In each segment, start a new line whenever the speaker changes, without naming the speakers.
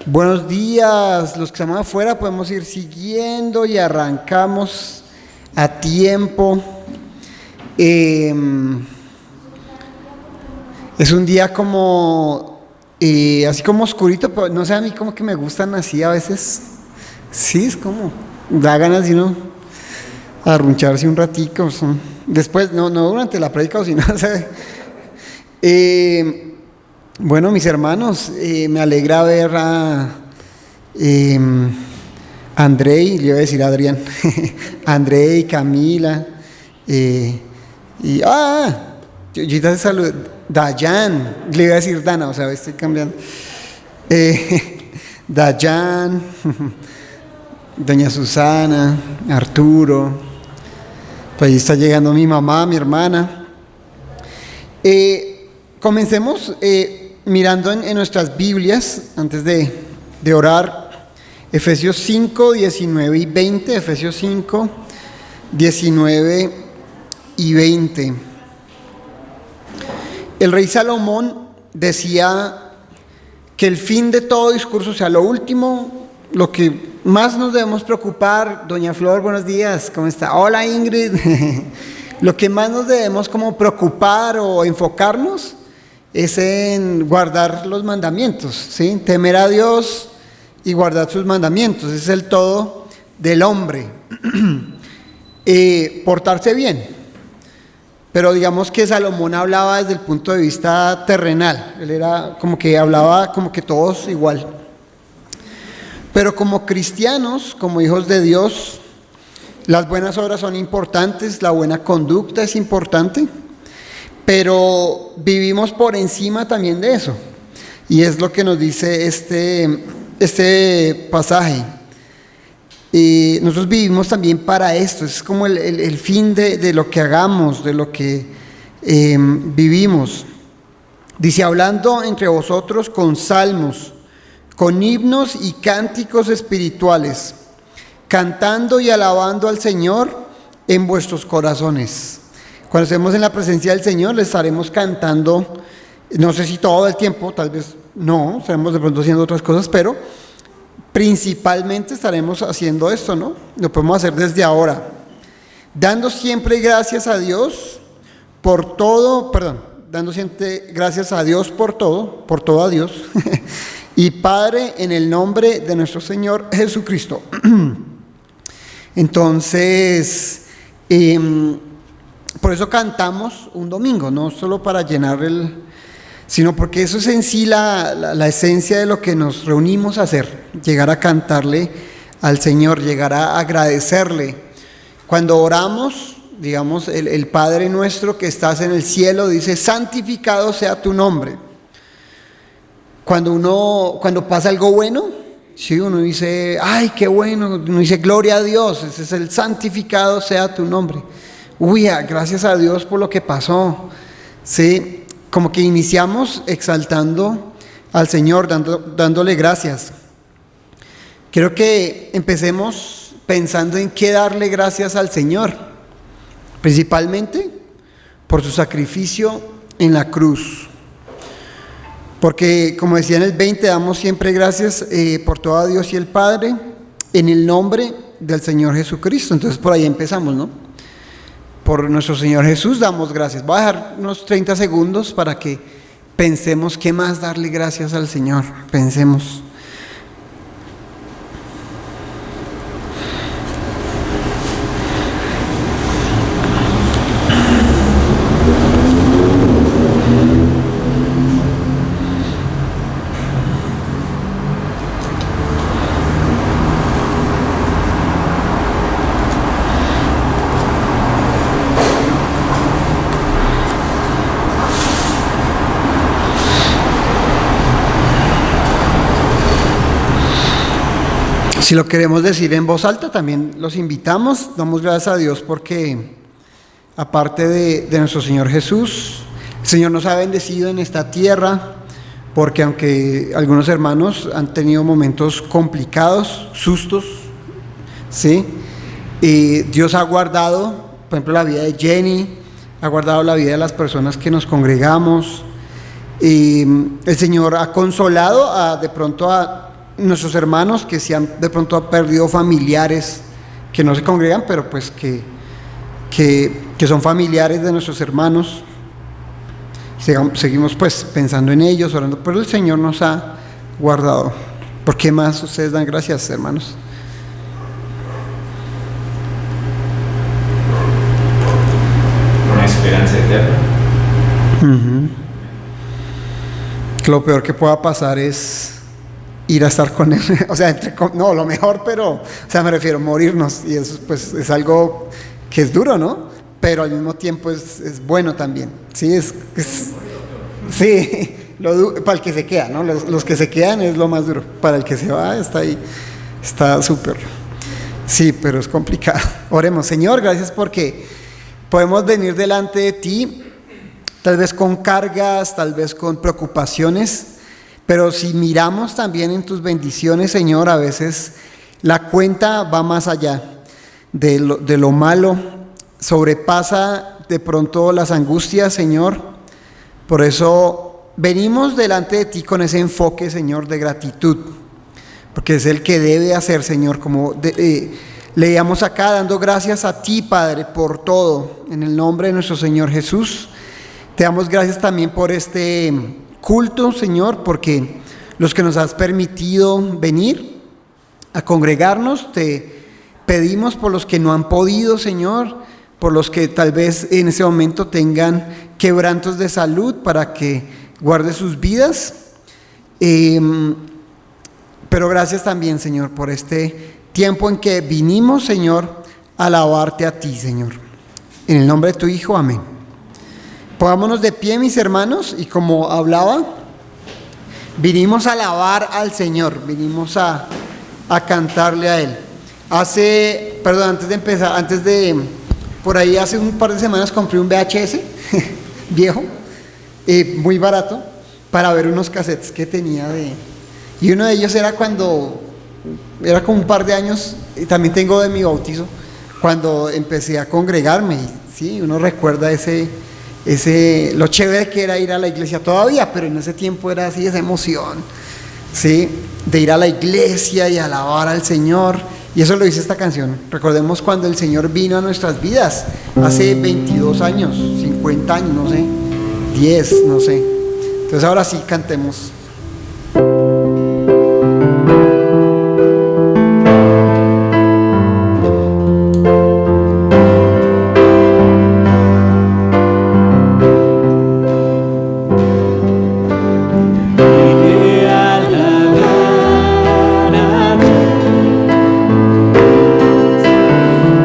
Buenos días, los que estamos afuera podemos ir siguiendo y arrancamos a tiempo. Es un día como, así como oscurito, pero no sé, a mí como que me gustan así a veces. Sí, es como, da ganas de uno arruncharse un ratico. Después, no durante la prédica, o si no, o sea, bueno, mis hermanos, me alegra ver a Andrei, le iba a decir a Adrián, Andrei, Camila, yo te saludo, Dayan, le iba a decir Dana, o sea, estoy cambiando, Dayan, doña Susana, Arturo, pues ahí está llegando mi mamá, mi hermana. Comencemos mirando en nuestras Biblias, antes de orar, Efesios 5, 19 y 20, Efesios 5, 19 y 20. El rey Salomón decía que el fin de todo discurso, o sea, lo último, lo que más nos debemos preocupar, doña Flor, buenos días, ¿cómo está? Hola Ingrid, lo que más nos debemos como preocupar o enfocarnos es en guardar los mandamientos, ¿sí? Temer a Dios y guardar sus mandamientos, ese es el todo del hombre. Portarse bien, pero digamos que Salomón hablaba desde el punto de vista terrenal, él era como que hablaba como que todos igual. Pero como cristianos, como hijos de Dios, las buenas obras son importantes, la buena conducta es importante, pero vivimos por encima también de eso. Y es lo que nos dice este pasaje. Y nosotros vivimos también para esto, es como el fin de lo que hagamos, de lo que vivimos. Dice, hablando entre vosotros con salmos, con himnos y cánticos espirituales, cantando y alabando al Señor en vuestros corazones. Cuando estemos en la presencia del Señor, le estaremos cantando, no sé si todo el tiempo, tal vez no, estaremos de pronto haciendo otras cosas, pero principalmente estaremos haciendo esto, ¿no? Lo podemos hacer desde ahora. Dando siempre gracias a Dios por todo, dando siempre gracias a Dios por todo a Dios, y Padre, en el nombre de nuestro Señor Jesucristo. Entonces, por eso cantamos un domingo, no solo para llenar sino porque eso es en sí la esencia de lo que nos reunimos a hacer, llegar a cantarle al Señor, llegar a agradecerle. Cuando oramos, digamos, el Padre nuestro que estás en el cielo dice, santificado sea tu nombre. Cuando pasa algo bueno, sí, uno dice, ay, qué bueno, uno dice, gloria a Dios, ese es el santificado sea tu nombre. Uy, gracias a Dios por lo que pasó. Sí, como que iniciamos exaltando al Señor, dándole gracias. Quiero que empecemos pensando en qué darle gracias al Señor, principalmente por su sacrificio en la cruz. Porque, como decía en el 20, damos siempre gracias por todo a Dios y el Padre, en el nombre del Señor Jesucristo. Entonces, por ahí empezamos, ¿no? Por nuestro Señor Jesús damos gracias. Voy a dejar unos 30 segundos para que pensemos qué más darle gracias al Señor. Pensemos. Si lo queremos decir en voz alta, también los invitamos. Damos gracias a Dios porque, aparte de nuestro Señor Jesús, el Señor nos ha bendecido en esta tierra, porque aunque algunos hermanos han tenido momentos complicados, sustos, ¿sí? Dios ha guardado, por ejemplo, la vida de Jenny, ha guardado la vida de las personas que nos congregamos. El Señor ha consolado de pronto a nuestros hermanos que se han de pronto perdido familiares que no se congregan, pero pues que son familiares de nuestros hermanos. Seguimos pues pensando en ellos, orando, pero el Señor nos ha guardado. ¿Por qué más ustedes dan gracias, hermanos?
Una esperanza eterna.
Lo peor que pueda pasar es ir a estar con Él. O sea, no, lo mejor, pero, o sea, me refiero a morirnos. Y eso pues es algo que es duro, ¿no? Pero al mismo tiempo es bueno también. Sí, sí, para el que se queda, ¿no? Los que se quedan es lo más duro. Para el que se va, está ahí, está súper. Sí, pero es complicado. Oremos. Señor, gracias porque podemos venir delante de ti, tal vez con cargas, tal vez con preocupaciones, pero si miramos también en tus bendiciones, Señor, a veces la cuenta va más allá de lo malo, sobrepasa de pronto las angustias, Señor. Por eso venimos delante de ti con ese enfoque, Señor, de gratitud, porque es el que debe hacer, Señor, como leíamos acá, dando gracias a ti, Padre, por todo, en el nombre de nuestro Señor Jesús. Te damos gracias también por este culto, Señor, porque los que nos has permitido venir a congregarnos, te pedimos por los que no han podido, Señor, por los que tal vez en ese momento tengan quebrantos de salud, para que guarde sus vidas. Pero gracias también, Señor, por este tiempo en que vinimos, Señor, a alabarte a ti, Señor. En el nombre de tu Hijo, amén. Pongámonos de pie, mis hermanos, y como hablaba, vinimos a alabar al Señor, vinimos a cantarle a Él. Por ahí hace un par de semanas compré un VHS viejo, muy barato, para ver unos cassettes que tenía y uno de ellos era era como un par de años, y también tengo de mi bautizo, cuando empecé a congregarme, y sí, uno recuerda lo chévere que era ir a la iglesia todavía, pero en ese tiempo era así, esa emoción, ¿sí? De ir a la iglesia y alabar al Señor, y eso lo dice esta canción. Recordemos cuando el Señor vino a nuestras vidas, hace 22 años, 50 años, no sé, 10, no sé. Entonces ahora sí, cantemos.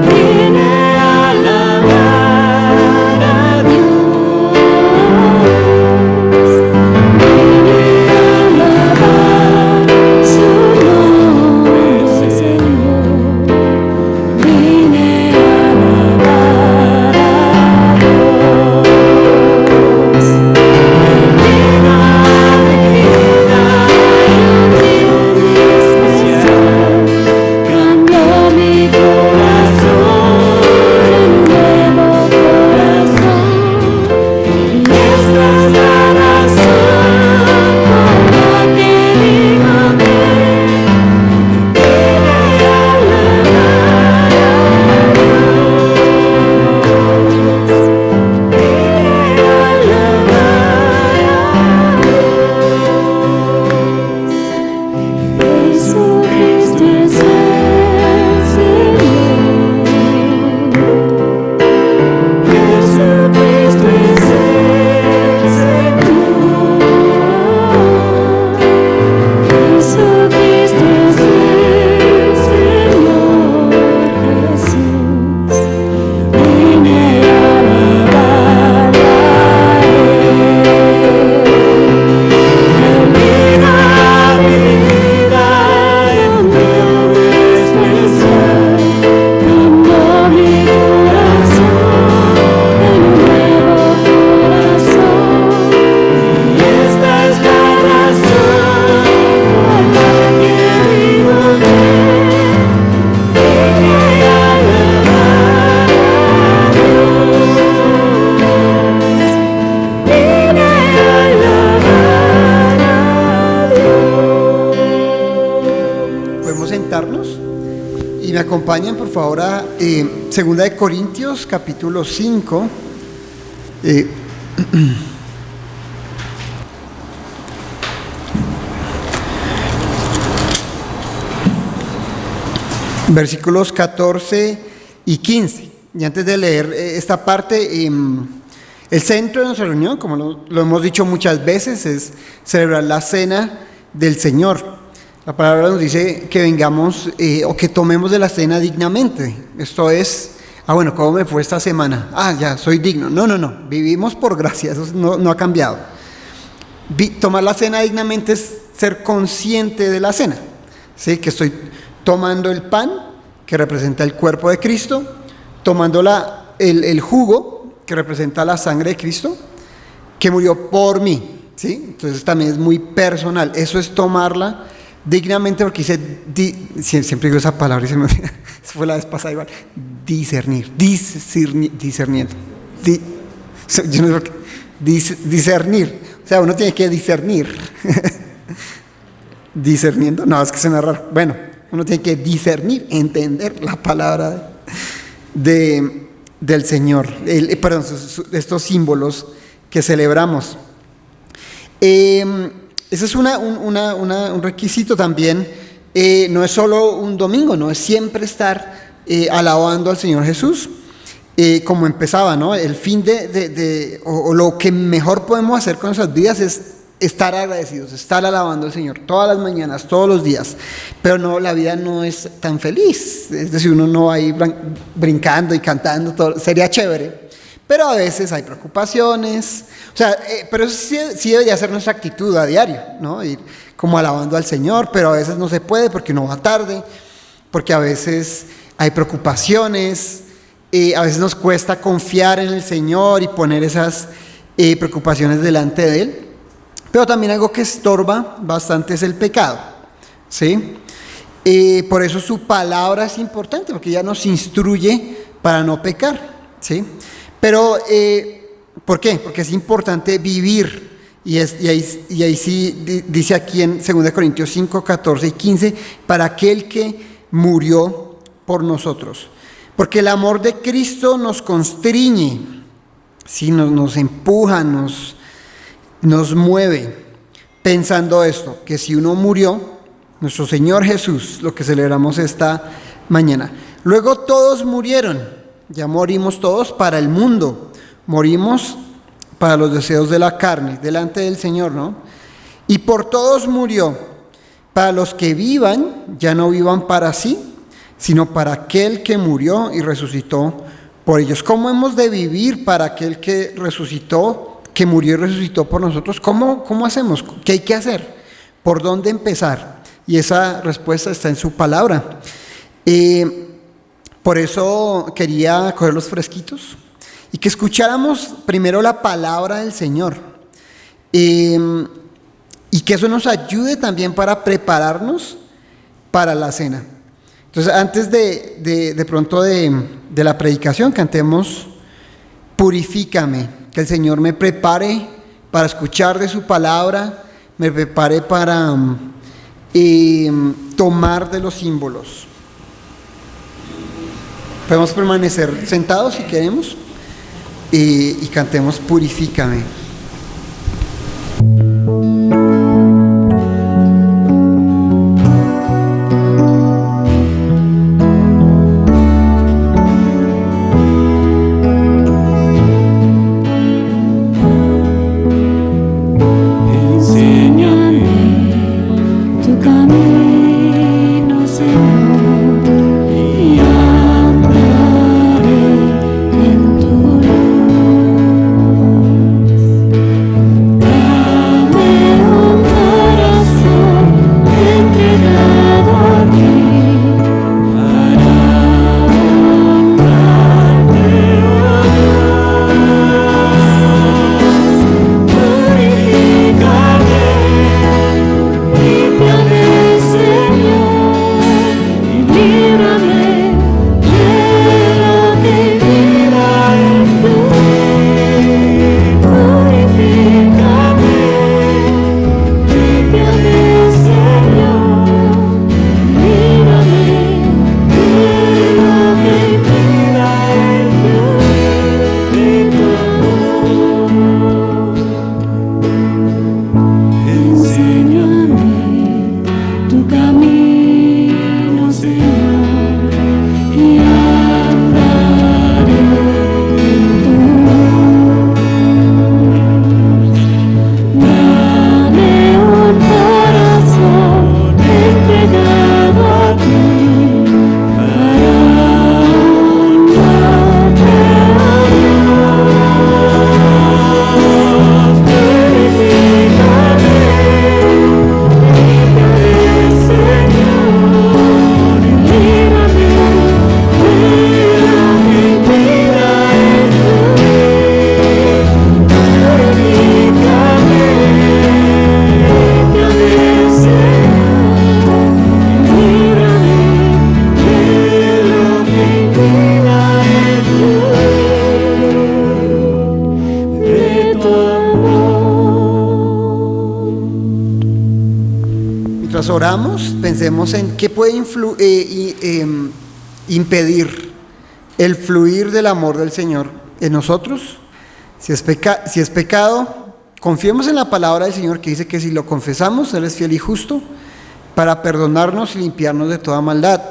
Vine
y me acompañan por favor a 2 capítulo 5. Versículos 14 y 15. Y antes de leer esta parte, el centro de nuestra reunión, como lo hemos dicho muchas veces, es celebrar la cena del Señor. La palabra nos dice que vengamos o que tomemos de la cena dignamente. Esto es, bueno, ¿cómo me fue esta semana? Ya, soy digno. No, vivimos por gracia, eso no ha cambiado. Tomar la cena dignamente es ser consciente de la cena, ¿sí? Que estoy tomando el pan, que representa el cuerpo de Cristo, tomando el jugo, que representa la sangre de Cristo, que murió por mí, ¿sí? Entonces también es muy personal. Eso es tomarla dignamente, porque siempre digo esa palabra y se me olvida. Eso fue la vez pasada igual. Discernimiento. Yo no sé por qué. Discernir. O sea, uno tiene que discernir. Discerniendo. No, es que suena raro. Bueno, uno tiene que discernir, entender la palabra del Señor. Estos símbolos que celebramos. Ese es un requisito también. No es solo un domingo, no es siempre estar alabando al Señor Jesús, como empezaba, ¿no? El fin o lo que mejor podemos hacer con nuestras vidas es estar agradecidos, estar alabando al Señor todas las mañanas, todos los días. Pero no, la vida no es tan feliz. Es decir, uno no va ahí brincando y cantando, todo, sería chévere. Pero a veces hay preocupaciones, pero eso sí debería ser nuestra actitud a diario, ¿no? Ir como alabando al Señor, pero a veces no se puede porque uno va tarde, porque a veces hay preocupaciones, a veces nos cuesta confiar en el Señor y poner esas preocupaciones delante de Él. Pero también algo que estorba bastante es el pecado, ¿sí? Por eso su palabra es importante, porque ella nos instruye para no pecar, ¿sí? Pero, ¿por qué? Porque es importante vivir, y ahí sí dice aquí en 2 Corintios 5, 14 y 15, para aquel que murió por nosotros. Porque el amor de Cristo nos constriñe, ¿sí? Nos empuja, nos mueve, pensando esto, que si uno murió, nuestro Señor Jesús, lo que celebramos esta mañana, luego todos murieron, ya morimos todos para el mundo, morimos para los deseos de la carne, delante del Señor, ¿no? Y por todos murió, para los que vivan, ya no vivan para sí, sino para aquel que murió y resucitó por ellos. ¿Cómo hemos de vivir para aquel que resucitó, que murió y resucitó por nosotros? ¿Cómo hacemos? ¿Qué hay que hacer? ¿Por dónde empezar? Y esa respuesta está en su palabra. Por eso quería coger los fresquitos y que escucháramos primero la palabra del Señor, y que eso nos ayude también para prepararnos para la cena. Entonces, antes de pronto de la predicación, cantemos Purifícame, que el Señor me prepare para escuchar de su palabra, me prepare para tomar de los símbolos. Podemos permanecer sentados si queremos y cantemos Purifícame.
Limpiame,
mientras oramos, pensemos en qué puede impedir el fluir del amor del Señor en nosotros. Si es pecado, confiemos en la palabra del Señor que dice que si lo confesamos, Él es fiel y justo para perdonarnos y limpiarnos de toda maldad.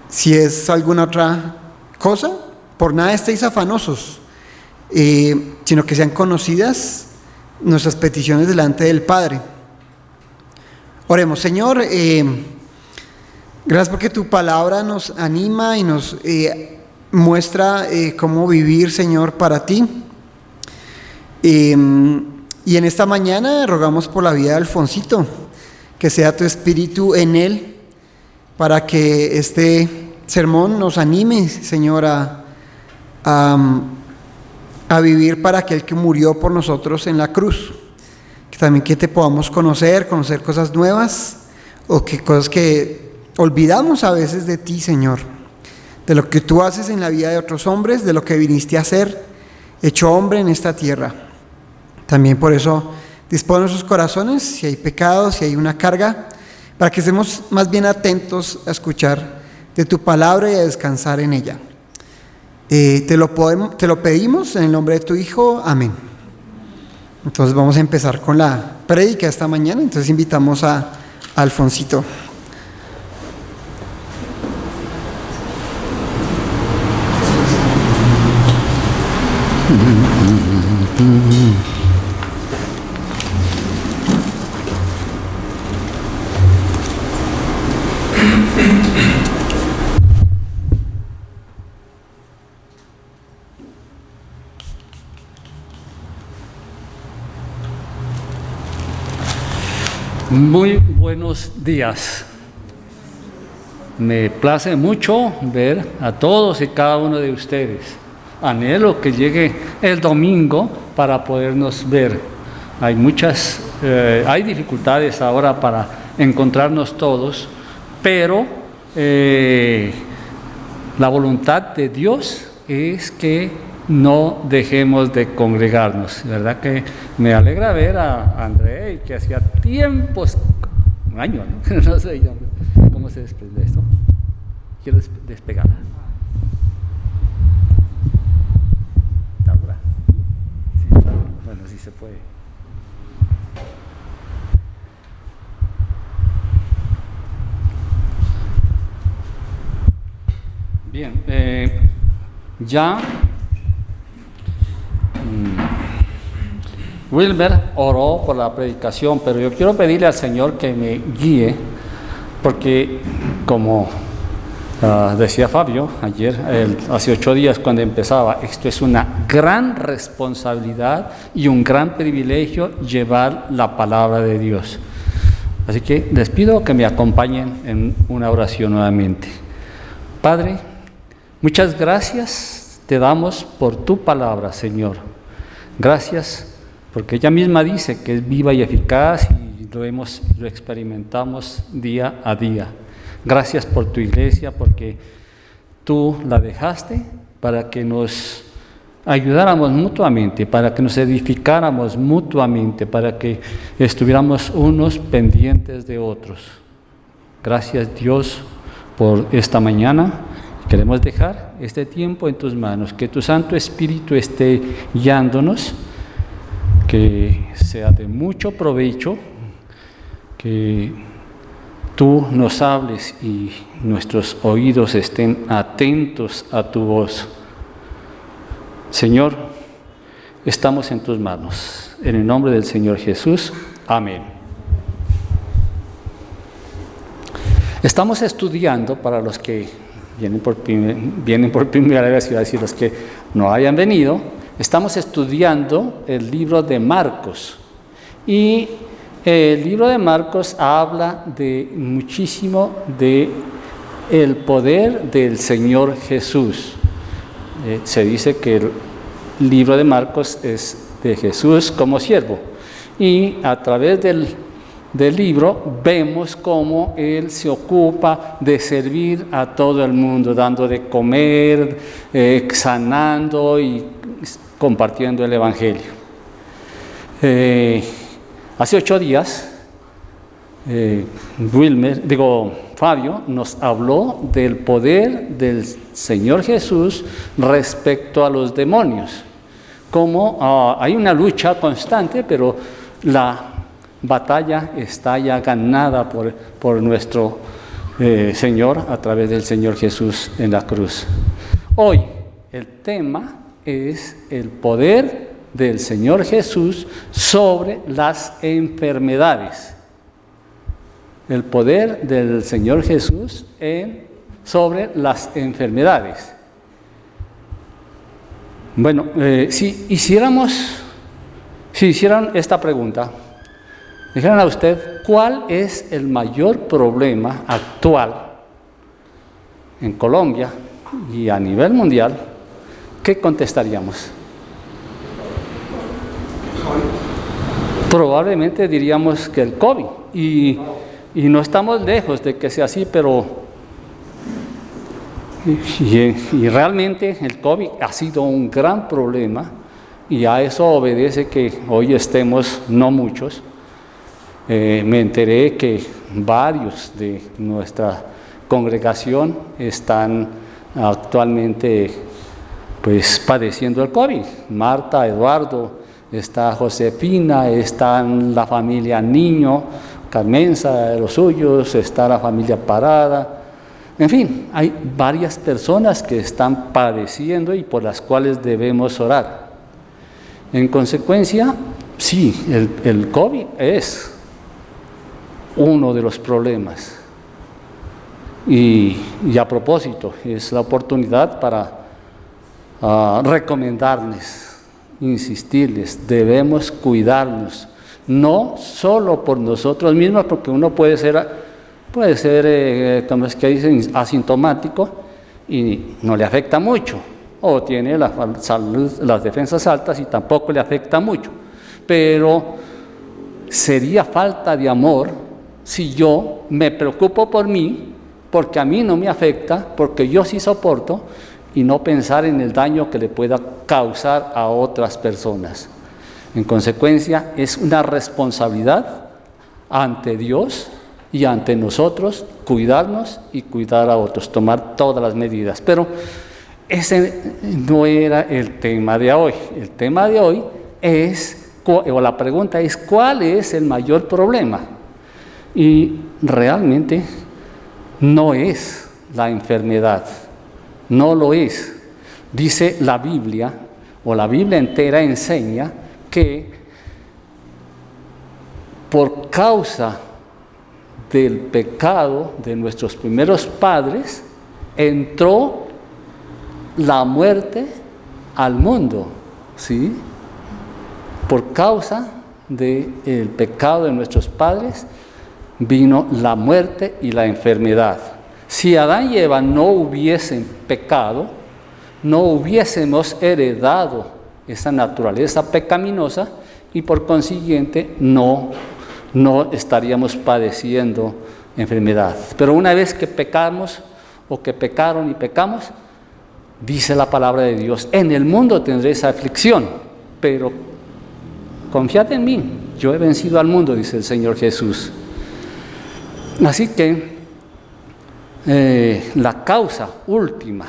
Si es alguna otra cosa, por nada estéis afanosos, sino que sean conocidas nuestras peticiones delante del Padre. Oremos. Señor, gracias porque tu palabra nos anima y nos muestra cómo vivir, Señor, para ti. Y en esta mañana rogamos por la vida de Alfonsito, que sea tu espíritu en él, para que este sermón nos anime, Señor, a vivir para aquel que murió por nosotros en la cruz. Que también que te podamos conocer cosas nuevas, o que cosas que olvidamos a veces de ti, Señor, de lo que tú haces en la vida de otros hombres, de lo que viniste a hacer, hecho hombre en esta tierra. También por eso dispone nuestros corazones, si hay pecados, si hay una carga, para que estemos más bien atentos a escuchar de tu palabra y a descansar en ella. Te lo pedimos en el nombre de tu Hijo. Amén. Entonces vamos a empezar con la prédica esta mañana. Entonces invitamos a Alfonsito.
Muy buenos días. Me place mucho ver a todos y cada uno de ustedes. Anhelo que llegue el domingo para podernos ver. Hay dificultades ahora para encontrarnos todos, pero la voluntad de Dios es que no dejemos de congregarnos. ¿Verdad que me alegra ver a André, que hacía tiempos, un año, ¿no? No sé cómo se desprende esto. Quiero despegarla. Está dura. Sí, bueno, sí se puede. Bien, ya Wilmer oró por la predicación, pero yo quiero pedirle al Señor que me guíe, porque como decía Fabio ayer, hace 8 días cuando empezaba, esto es una gran responsabilidad y un gran privilegio llevar la palabra de Dios. Así que les pido que me acompañen en una oración nuevamente. Padre, muchas gracias te damos por tu palabra, Señor. Gracias porque ella misma dice que es viva y eficaz y lo experimentamos día a día. Gracias por tu iglesia, porque tú la dejaste para que nos ayudáramos mutuamente, para que nos edificáramos mutuamente, para que estuviéramos unos pendientes de otros. Gracias, Dios, por esta mañana. Queremos dejar este tiempo en tus manos, que tu Santo Espíritu esté guiándonos, que sea de mucho provecho, que tú nos hables y nuestros oídos estén atentos a tu voz. Señor, estamos en tus manos. En el nombre del Señor Jesús. Amén. Estamos estudiando, para los que vienen por primera vez, iba a decir los que no hayan venido, estamos estudiando el libro de Marcos. Y el libro de Marcos habla muchísimo de el poder del Señor Jesús. Se dice que el libro de Marcos es de Jesús como siervo. Y a través del libro vemos cómo Él se ocupa de servir a todo el mundo, dando de comer, sanando y compartiendo el Evangelio. Hace 8 días Fabio nos habló del poder del Señor Jesús respecto a los demonios. Como hay una lucha constante, pero la batalla está ya ganada por nuestro Señor a través del Señor Jesús en la cruz. Hoy el tema es el poder del Señor Jesús sobre las enfermedades. El poder del Señor Jesús sobre las enfermedades. Bueno, si hicieran esta pregunta, dijeran a usted, ¿cuál es el mayor problema actual en Colombia y a nivel mundial? ¿Qué contestaríamos? Probablemente diríamos que el COVID, y no estamos lejos de que sea así, pero y realmente el COVID ha sido un gran problema, y a eso obedece que hoy estemos, no muchos. Me enteré que varios de nuestra congregación están actualmente padeciendo el COVID. Marta, Eduardo, está Josefina, está la familia Niño, Carmenza, de los suyos, está la familia Parada. En fin, hay varias personas que están padeciendo y por las cuales debemos orar. En consecuencia, sí, el COVID es uno de los problemas. Y a propósito, es la oportunidad para recomendarles, insistirles, debemos cuidarnos, no solo por nosotros mismos, porque uno puede ser como es que dicen, asintomático y no le afecta mucho, o tiene las defensas altas y tampoco le afecta mucho, pero sería falta de amor si yo me preocupo por mí, porque a mí no me afecta, porque yo sí soporto, y no pensar en el daño que le pueda causar a otras personas. En consecuencia, es una responsabilidad ante Dios y ante nosotros cuidarnos y cuidar a otros, tomar todas las medidas. Pero ese no era el tema de hoy. El tema de hoy la pregunta es, ¿cuál es el mayor problema? Y realmente no es la enfermedad. No lo es. Dice la Biblia, o la Biblia entera enseña que por causa del pecado de nuestros primeros padres entró la muerte al mundo, ¿sí? Por causa del pecado de nuestros padres vino la muerte y la enfermedad. Si Adán y Eva no hubiesen pecado, no hubiésemos heredado esa naturaleza pecaminosa y por consiguiente no estaríamos padeciendo enfermedad. Pero una vez que pecamos o que pecaron y pecamos, dice la palabra de Dios, en el mundo tendréis aflicción, pero confiad en mí, yo he vencido al mundo, dice el Señor Jesús. Así que la causa última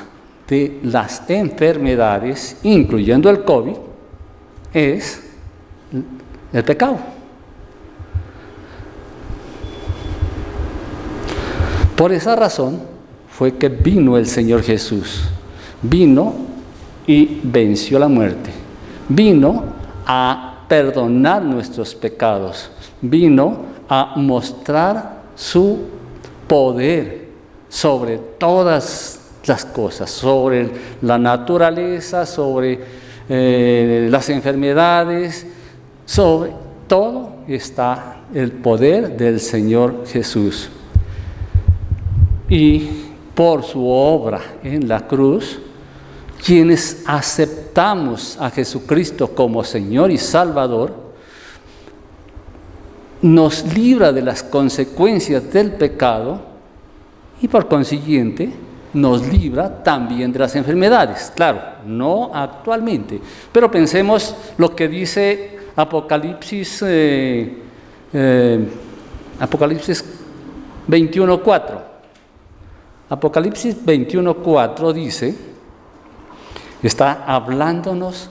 de las enfermedades, incluyendo el COVID, es el pecado. Por esa razón fue que vino el Señor Jesús. Vino y venció la muerte. Vino a perdonar nuestros pecados. Vino a mostrar su poder sobre todas las cosas, sobre la naturaleza, sobre las enfermedades, sobre todo está el poder del Señor Jesús. Y por su obra en la cruz, quienes aceptamos a Jesucristo como Señor y Salvador, nos libra de las consecuencias del pecado y por consiguiente nos libra también de las enfermedades. Claro, no actualmente, pero pensemos lo que dice Apocalipsis Apocalipsis 21:4. Apocalipsis 21:4 dice, está hablándonos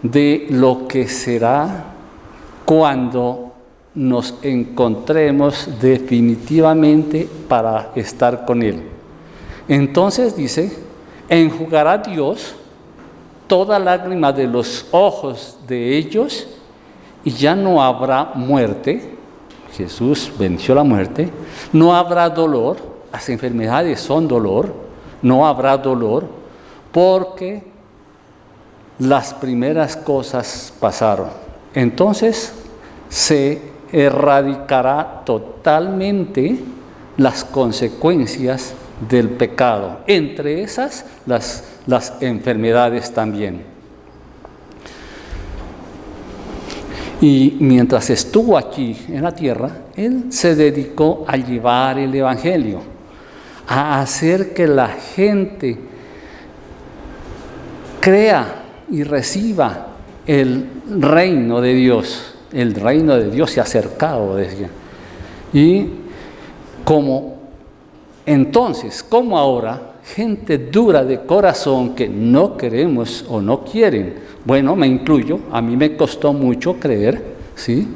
de lo que será cuando nos encontremos definitivamente para estar con Él. Entonces dice, enjugará Dios toda lágrima de los ojos de ellos y ya no habrá muerte. Jesús venció la muerte. No habrá dolor. Las enfermedades son dolor. No habrá dolor porque las primeras cosas pasaron. Entonces se erradicará totalmente las consecuencias del pecado, entre esas las enfermedades también. Y mientras estuvo aquí en la tierra, Él se dedicó a llevar el Evangelio, a hacer que la gente crea y reciba el reino de Dios. El reino de Dios se ha acercado, decía. Y como ahora, gente dura de corazón que no queremos o no quieren, bueno, me incluyo, a mí me costó mucho creer, ¿sí?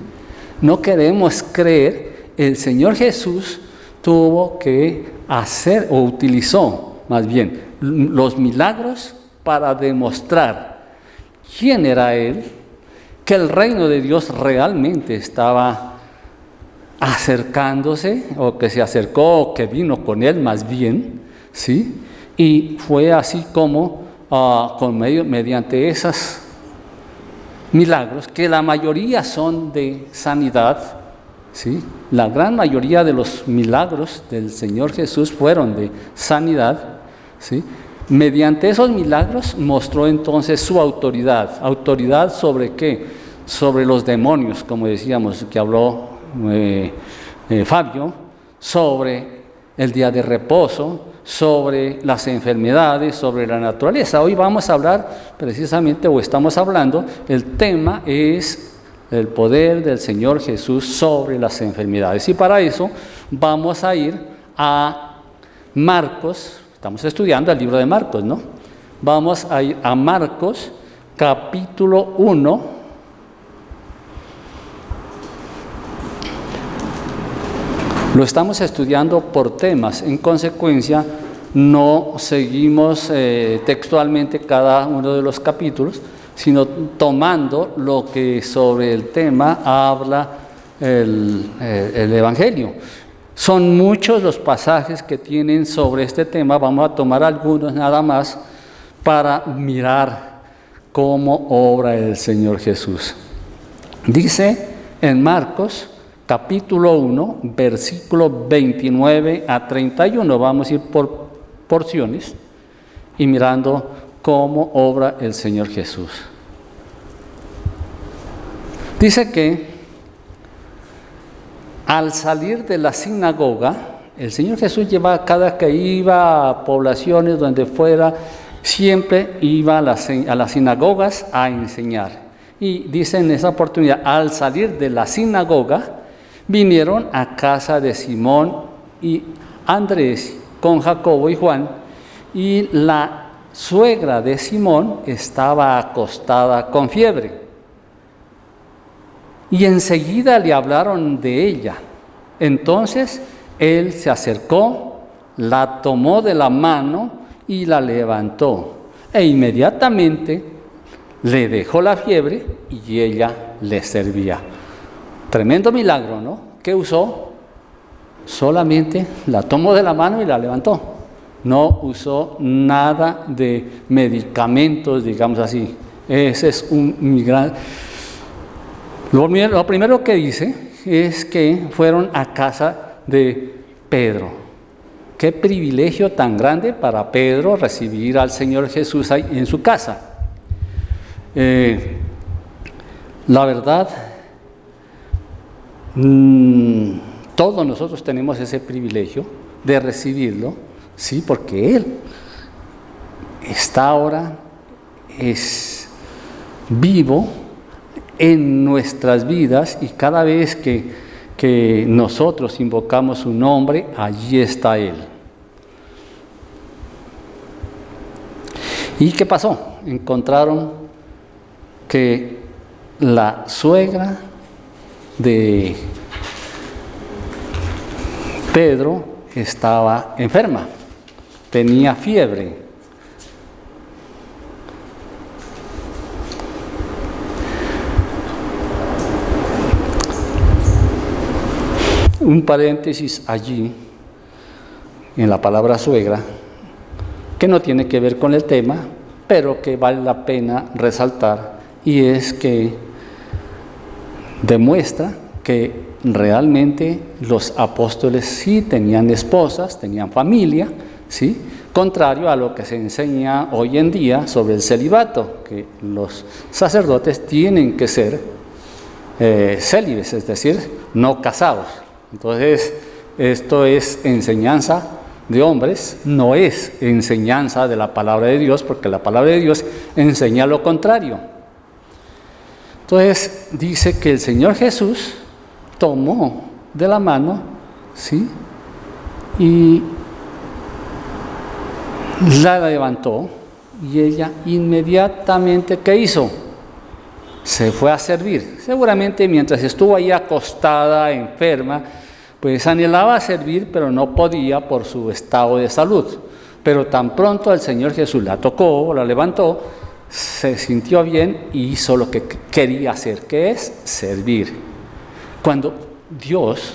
No queremos creer, el Señor Jesús tuvo que hacer, o utilizó más bien, los milagros para demostrar quién era Él, que el reino de Dios realmente estaba acercándose, o que se acercó, o que vino con Él más bien, ¿sí? Y fue así como mediante esos milagros, que la mayoría son de sanidad, ¿sí? La gran mayoría de los milagros del Señor Jesús fueron de sanidad, ¿sí? Mediante esos milagros mostró entonces su autoridad. ¿Autoridad sobre qué? Sobre los demonios, como decíamos, que habló Fabio, sobre el día de reposo, sobre las enfermedades, sobre la naturaleza. Hoy vamos a hablar precisamente, o estamos hablando, el tema es el poder del Señor Jesús sobre las enfermedades. Y para eso vamos a ir a Marcos. Estamos estudiando el libro de Marcos, ¿no? Vamos a ir a Marcos, capítulo 1. Lo estamos estudiando por temas. En consecuencia, no seguimos textualmente cada uno de los capítulos, sino tomando lo que sobre el tema habla el Evangelio. Son muchos los pasajes que tienen sobre este tema. Vamos a tomar algunos nada más para mirar cómo obra el Señor Jesús. Dice en Marcos, capítulo 1, versículo 29 a 31. Vamos a ir por porciones y mirando cómo obra el Señor Jesús. Dice que al salir de la sinagoga, el Señor Jesús cada que iba a poblaciones donde fuera, siempre iba a las sinagogas a enseñar. Y dice en esa oportunidad, al salir de la sinagoga, vinieron a casa de Simón y Andrés con Jacobo y Juan, y la suegra de Simón estaba acostada con fiebre. Y enseguida le hablaron de ella. Entonces él se acercó, la tomó de la mano y la levantó. E inmediatamente le dejó la fiebre y ella le servía. Tremendo milagro, ¿no? ¿Qué usó? Solamente la tomó de la mano y la levantó. No usó nada de medicamentos, digamos así. Ese es un gran... Lo primero que dice es que fueron a casa de Pedro. Qué privilegio tan grande para Pedro recibir al Señor Jesús ahí en su casa. La verdad, todos nosotros tenemos ese privilegio de recibirlo, sí, porque Él está ahora, es vivo en nuestras vidas, y cada vez que que nosotros invocamos su nombre, allí está Él. ¿Y qué pasó? Encontraron que la suegra de Pedro estaba enferma, tenía fiebre. Un paréntesis allí, en la palabra suegra, que no tiene que ver con el tema, pero que vale la pena resaltar, y es que demuestra que realmente los apóstoles sí tenían esposas, tenían familia, ¿sí? Contrario a lo que se enseña hoy en día sobre el celibato, que los sacerdotes tienen que ser célibes, es decir, no casados. Entonces, esto es enseñanza de hombres, no es enseñanza de la palabra de Dios, porque la palabra de Dios enseña lo contrario. Entonces, dice que el Señor Jesús tomó de la mano, ¿sí? Y la levantó, y ella inmediatamente, ¿qué hizo? Se fue a servir. Seguramente mientras estuvo ahí acostada, enferma, pues anhelaba servir, pero no podía por su estado de salud. Pero tan pronto el Señor Jesús la tocó, la levantó, se sintió bien y hizo lo que quería hacer, que es servir. Cuando Dios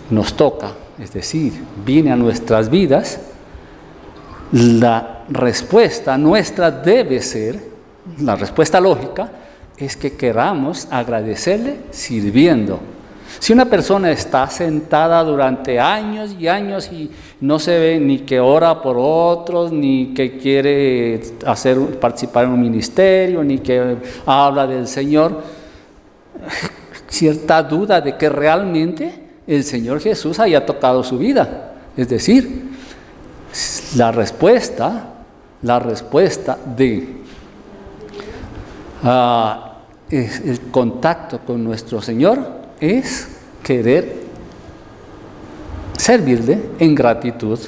nos toca, es decir, viene a nuestras vidas, la respuesta nuestra debe ser, la respuesta lógica, es que queramos agradecerle sirviendo. Si una persona está sentada durante años y años y no se ve ni que ora por otros, ni que quiere participar en un ministerio, ni que habla del Señor, cierta duda de que realmente el Señor Jesús haya tocado su vida. Es decir, la respuesta de el contacto con nuestro Señor es querer servirle en gratitud.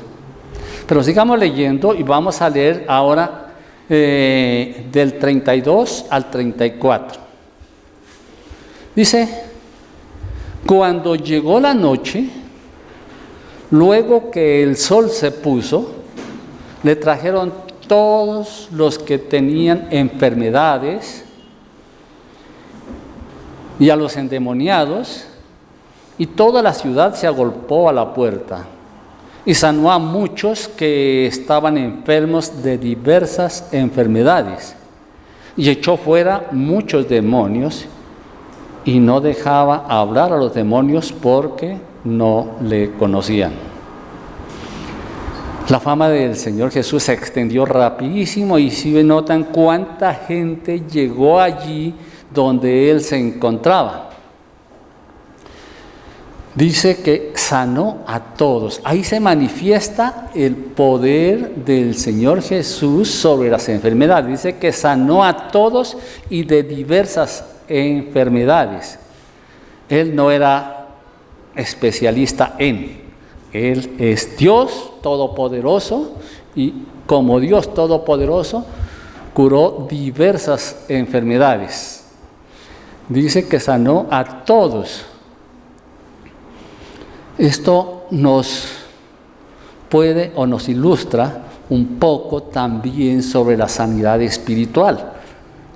Pero sigamos leyendo y vamos a leer ahora del 32 al 34. Dice: cuando llegó la noche, luego que el sol se puso, le trajeron todos los que tenían enfermedades y a los endemoniados, y toda la ciudad se agolpó a la puerta, y sanó a muchos que estaban enfermos de diversas enfermedades, y echó fuera muchos demonios, y no dejaba hablar a los demonios porque no le conocían. La fama del Señor Jesús se extendió rapidísimo, y si notan cuánta gente llegó allí donde Él se encontraba. Dice que sanó a todos. Ahí se manifiesta el poder del Señor Jesús sobre las enfermedades. Dice que sanó a todos y de diversas enfermedades. Él no era especialista en. Él es Dios Todopoderoso, y como Dios Todopoderoso curó diversas enfermedades. Dice que sanó a todos. Esto nos puede o nos ilustra un poco también sobre la sanidad espiritual.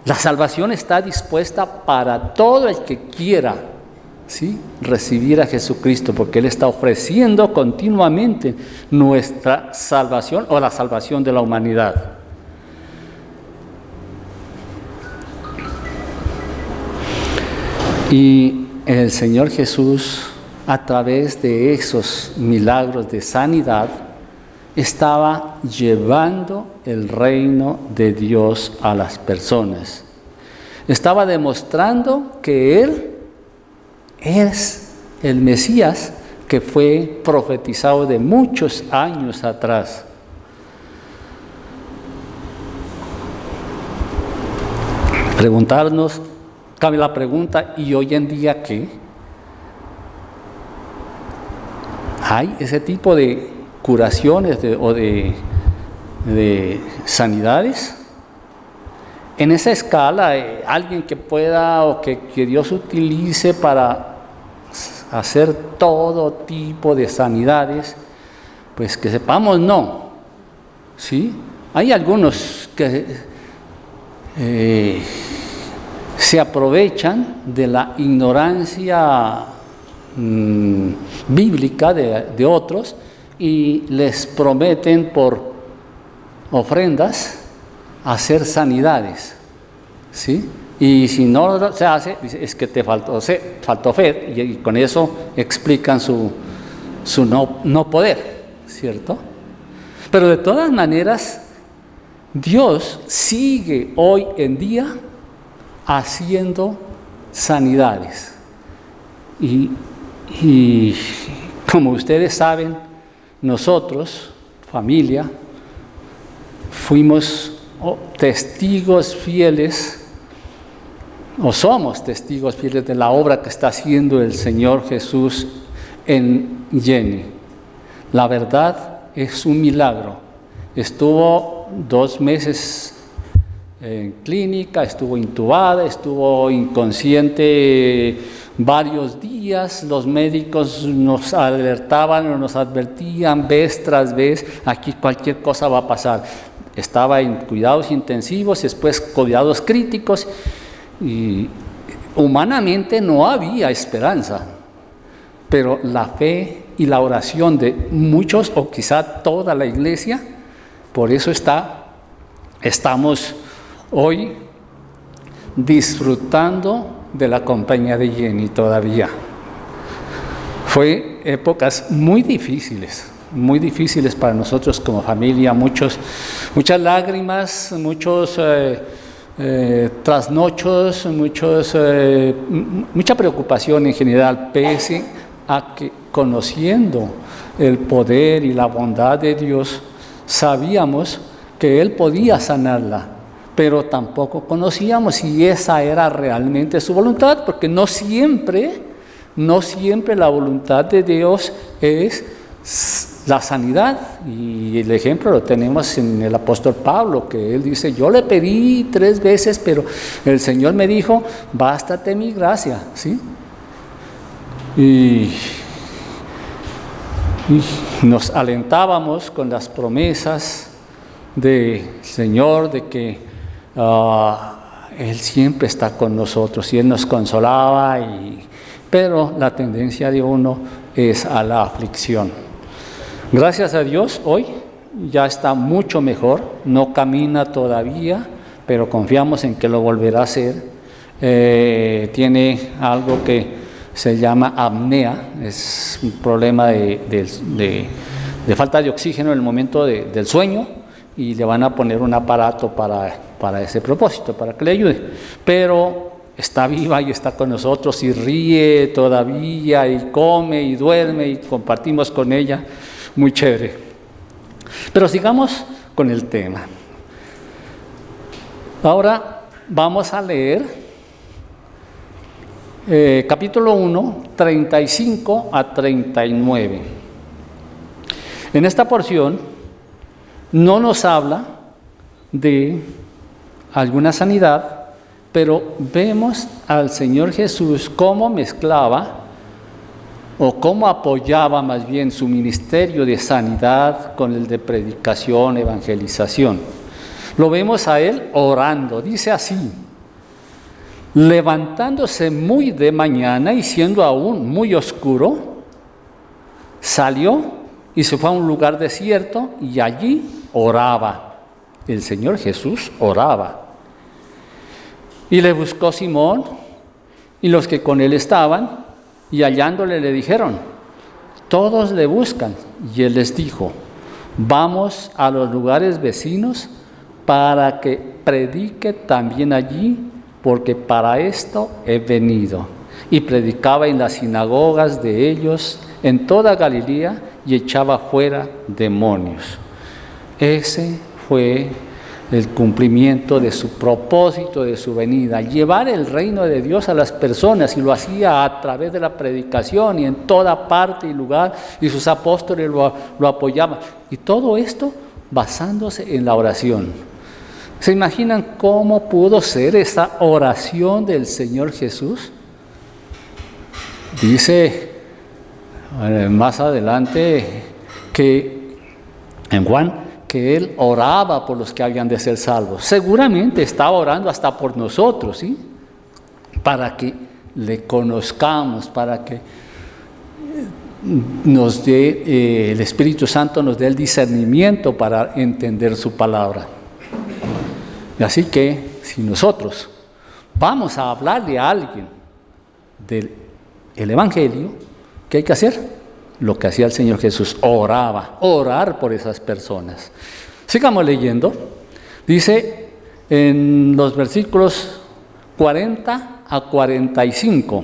La salvación está dispuesta para todo el que quiera, ¿sí?, recibir a Jesucristo, porque Él está ofreciendo continuamente nuestra salvación o la salvación de la humanidad. Y el Señor Jesús, a través de esos milagros de sanidad, estaba llevando el reino de Dios a las personas. Estaba demostrando que Él es el Mesías que fue profetizado de muchos años atrás. Cabe la pregunta, ¿y hoy en día qué? hay ese tipo de curaciones o de sanidades. En esa escala, alguien que pueda o que Dios utilice para hacer todo tipo de sanidades, pues que sepamos no, ¿sí? Hay algunos que se aprovechan de la ignorancia bíblica de otros y les prometen por ofrendas hacer sanidades, ¿sí? Y si no se hace, es que te faltó fe, y con eso explican su no poder, ¿cierto? Pero de todas maneras, Dios sigue hoy en día haciendo sanidades. Y como ustedes saben, nosotros, familia, fuimos testigos fieles, o somos testigos fieles de la obra que está haciendo el Señor Jesús en Jenny. La verdad es un milagro. Estuvo 2 meses en clínica, estuvo intubada, estuvo inconsciente varios días. Los médicos nos alertaban o nos advertían vez tras vez, aquí cualquier cosa va a pasar. Estaba en cuidados intensivos, después cuidados críticos, y humanamente no había esperanza, pero la fe y la oración de muchos, o quizá toda la iglesia, por eso estamos hoy disfrutando de la compañía de Jenny todavía. Fue épocas muy difíciles para nosotros como familia, muchas lágrimas, muchos trasnochos, mucha preocupación en general, pese a que conociendo el poder y la bondad de Dios, sabíamos que Él podía sanarla, pero tampoco conocíamos si esa era realmente su voluntad, porque no siempre la voluntad de Dios es la sanidad. Y el ejemplo lo tenemos en el apóstol Pablo, que él dice: yo le pedí 3 veces, pero el Señor me dijo: bástate mi gracia, ¿sí? Y nos alentábamos con las promesas del Señor de que Él siempre está con nosotros, y Él nos consolaba, pero la tendencia de uno es a la aflicción. Gracias a Dios, hoy ya está mucho mejor, no camina todavía, pero confiamos en que lo volverá a hacer. Tiene algo que se llama apnea, es un problema de falta de oxígeno en el momento del sueño, y le van a poner un aparato para ese propósito, para que le ayude. Pero está viva y está con nosotros, y ríe todavía, y come y duerme, y compartimos con ella. Muy chévere. Pero sigamos con el tema. Ahora vamos a leer capítulo 1, 35 a 39. En esta porción no nos habla de alguna sanidad, pero vemos al Señor Jesús cómo mezclaba, o cómo apoyaba más bien su ministerio de sanidad con el de predicación, evangelización. Lo vemos a Él orando, dice así: levantándose muy de mañana y siendo aún muy oscuro, salió y se fue a un lugar desierto, y allí oraba. El Señor Jesús oraba. Y le buscó Simón y los que con él estaban, y hallándole le dijeron: todos le buscan. Y él les dijo: vamos a los lugares vecinos para que predique también allí, porque para esto he venido. Y predicaba en las sinagogas de ellos en toda Galilea, y echaba fuera demonios. Ese fue el cumplimiento de su propósito, de su venida, llevar el reino de Dios a las personas, y lo hacía a través de la predicación y en toda parte y lugar, y sus apóstoles lo apoyaban, y todo esto basándose en la oración. ¿Se imaginan cómo pudo ser esa oración del Señor Jesús? Dice más adelante que en Juan, que Él oraba por los que habían de ser salvos. Seguramente estaba orando hasta por nosotros, ¿sí? Para que le conozcamos, para que nos dé, el Espíritu Santo nos dé el discernimiento para entender su palabra. Y así que, si nosotros vamos a hablarle a alguien del Evangelio, ¿qué hay que hacer? Lo que hacía el Señor Jesús, orar por esas personas. Sigamos leyendo. Dice en los versículos 40 a 45.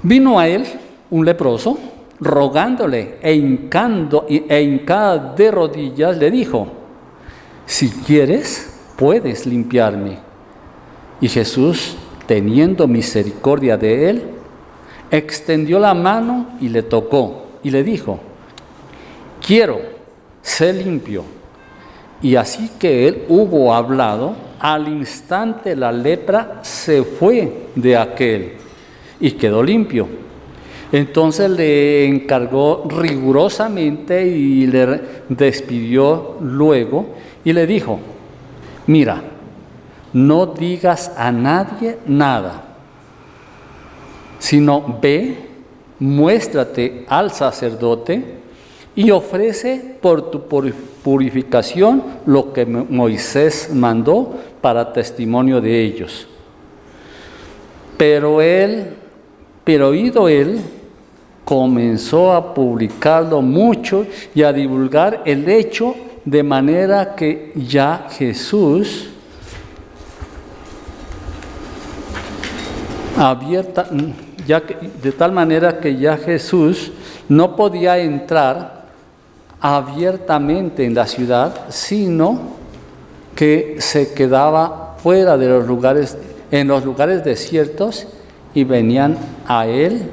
Vino a él un leproso, rogándole e hincada de rodillas, le dijo: si quieres, puedes limpiarme. Y Jesús, teniendo misericordia de él, extendió la mano y le tocó, y le dijo: quiero, sé limpio. Y así que él hubo hablado, al instante la lepra se fue de aquel y quedó limpio. Entonces le encargó rigurosamente y le despidió luego y le dijo: mira, no digas a nadie nada, sino ve, muéstrate al sacerdote y ofrece por tu purificación lo que Moisés mandó para testimonio de ellos. Pero oído él, comenzó a publicarlo mucho y a divulgar el hecho, de manera que ya Jesús de tal manera que ya Jesús no podía entrar abiertamente en la ciudad, sino que se quedaba fuera de los lugares, en los lugares desiertos, y venían a él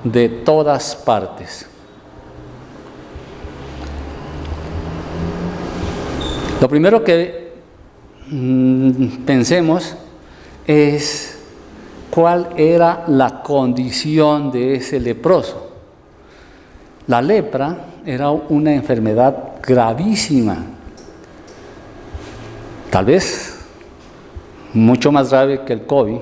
de todas partes. Lo primero que pensemos es cuál era la condición de ese leproso. La lepra era una enfermedad gravísima, tal vez mucho más grave que el COVID,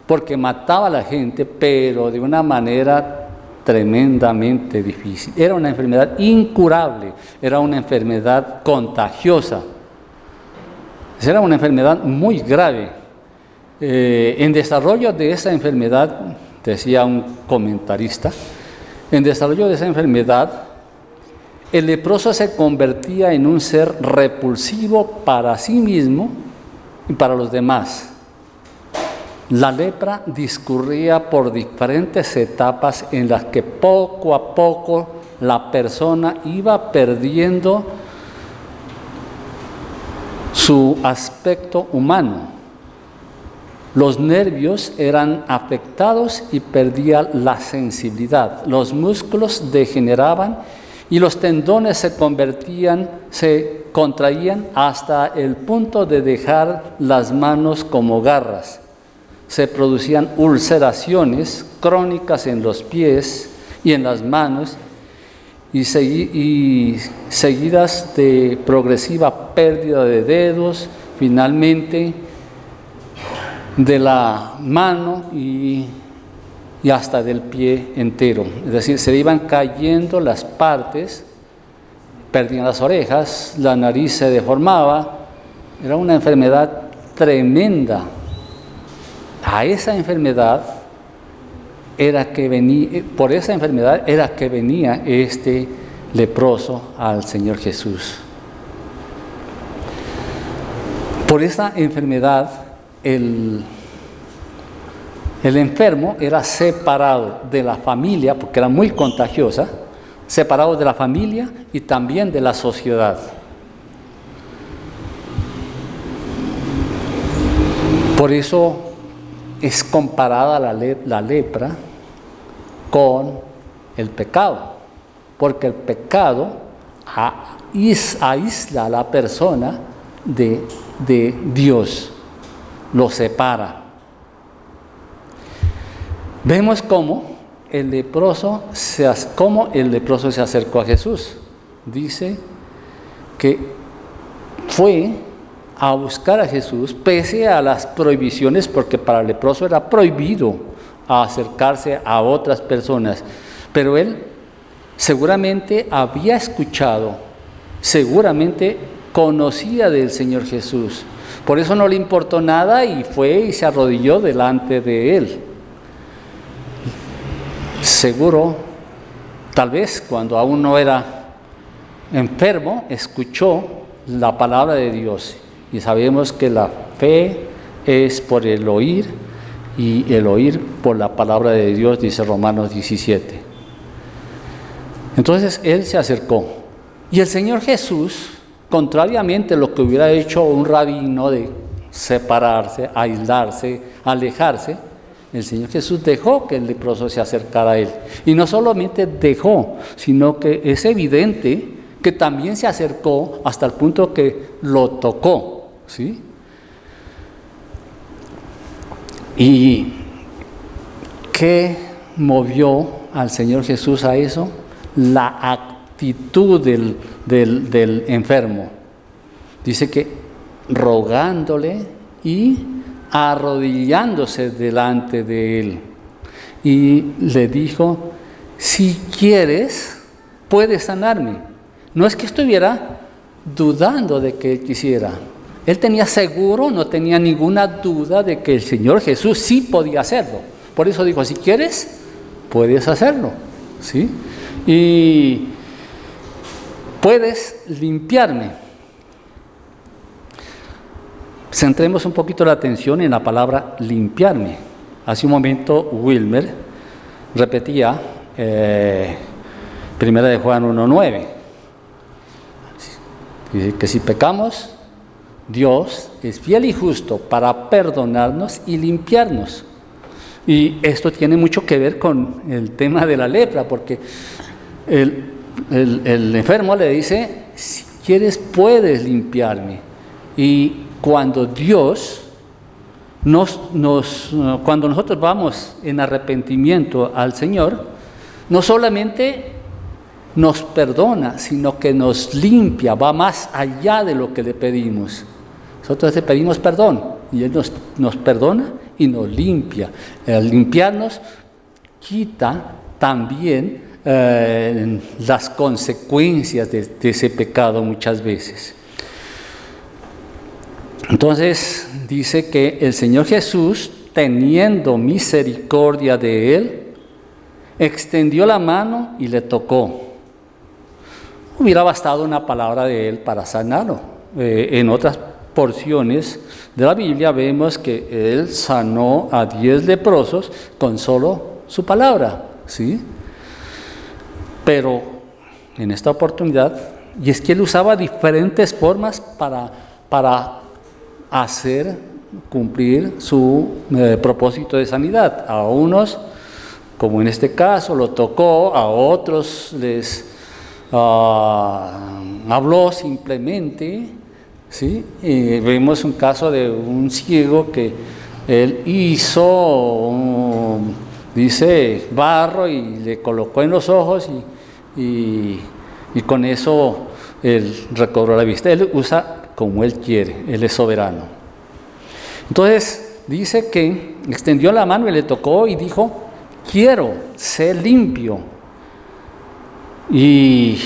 porque mataba a la gente, pero de una manera tremendamente difícil. Era una enfermedad incurable, era una enfermedad contagiosa, era una enfermedad muy grave. En desarrollo de esa enfermedad, decía un comentarista, en desarrollo de esa enfermedad, el leproso se convertía en un ser repulsivo para sí mismo y para los demás. La lepra discurría por diferentes etapas en las que poco a poco la persona iba perdiendo su aspecto humano. Los nervios eran afectados y perdía la sensibilidad. Los músculos degeneraban y los tendones se contraían hasta el punto de dejar las manos como garras. Se producían ulceraciones crónicas en los pies y en las manos y seguidas de progresiva pérdida de dedos, finalmente de la mano y hasta del pie entero. Es decir, se iban cayendo las partes, perdían las orejas, la nariz se deformaba. Era una enfermedad tremenda. A esa enfermedad por esa enfermedad era que venía este leproso al Señor Jesús. Por esa enfermedad el enfermo era separado de la familia, porque era muy contagiosa, separados de la familia y también de la sociedad. Por eso es comparada la lepra con el pecado, porque el pecado aísla a la persona de Dios, lo separa. Vemos cómo el leproso se acercó a Jesús. Dice que fue a buscar a Jesús pese a las prohibiciones, porque para el leproso era prohibido acercarse a otras personas, pero él seguramente había escuchado, seguramente conocía del Señor Jesús, por eso no le importó nada y fue y se arrodilló delante de él. Seguro, tal vez cuando aún no era enfermo, escuchó la palabra de Dios. Y sabemos que la fe es por el oír, y el oír por la palabra de Dios, dice Romanos 17. Entonces él se acercó. Y el Señor Jesús, contrariamente a lo que hubiera hecho un rabino de separarse, aislarse, alejarse, el Señor Jesús dejó que el leproso se acercara a él. Y no solamente dejó, sino que es evidente que también se acercó hasta el punto que lo tocó. ¿Sí? ¿Y qué movió al Señor Jesús a eso? La actitud del enfermo. Dice que rogándole y arrodillándose delante de él. Y le dijo, si quieres, puedes sanarme. No es que estuviera dudando de que él quisiera. Él tenía seguro, no tenía ninguna duda de que el Señor Jesús sí podía hacerlo. Por eso dijo, si quieres, puedes hacerlo. ¿Sí? Y puedes limpiarme. Centremos un poquito la atención en la palabra limpiarme. Hace un momento Wilmer repetía Primera de Juan 1:9. Dice que si pecamos, Dios es fiel y justo para perdonarnos y limpiarnos. Y esto tiene mucho que ver con el tema de la lepra, porque el enfermo le dice, si quieres puedes limpiarme. Y cuando Dios cuando nosotros vamos en arrepentimiento al Señor, no solamente nos perdona, sino que nos limpia, va más allá de lo que le pedimos. Nosotros le pedimos perdón y Él nos perdona y nos limpia. Al limpiarnos quita también las consecuencias de ese pecado muchas veces. Entonces dice que el Señor Jesús, teniendo misericordia de él, extendió la mano y le tocó. Hubiera bastado una palabra de él para sanarlo. En otras porciones de la Biblia vemos que él sanó a 10 leprosos con solo su palabra, ¿sí? Pero en esta oportunidad, y es que él usaba diferentes formas para hacer cumplir su propósito de sanidad. A unos, como en este caso, lo tocó, a otros les habló simplemente, ¿sí? Vemos un caso de un ciego que él hizo, dice, barro y le colocó en los ojos y con eso él recobró la vista. Él usa como él quiere, él es soberano. Entonces dice que extendió la mano y le tocó y dijo, quiero ser limpio. Y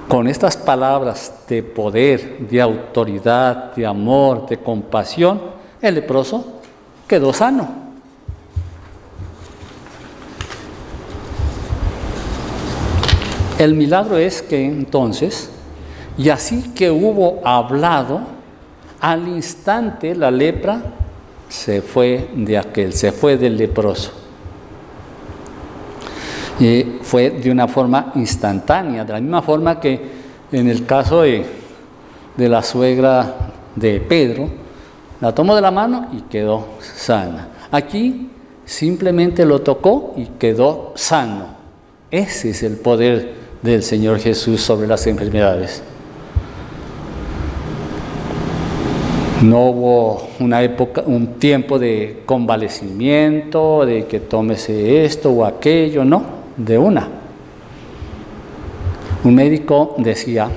con estas palabras de poder, de autoridad, de amor, de compasión, el leproso quedó sano. El milagro es que entonces, y así que hubo hablado, al instante la lepra se fue de aquel, se fue del leproso. Fue de una forma instantánea, de la misma forma que en el caso de la suegra de Pedro, la tomó de la mano y quedó sana. Aquí simplemente lo tocó y quedó sano. Ese es el poder del Señor Jesús sobre las enfermedades. No hubo una época, un tiempo de convalecimiento, de que tómese esto o aquello, no, de una. Un médico decía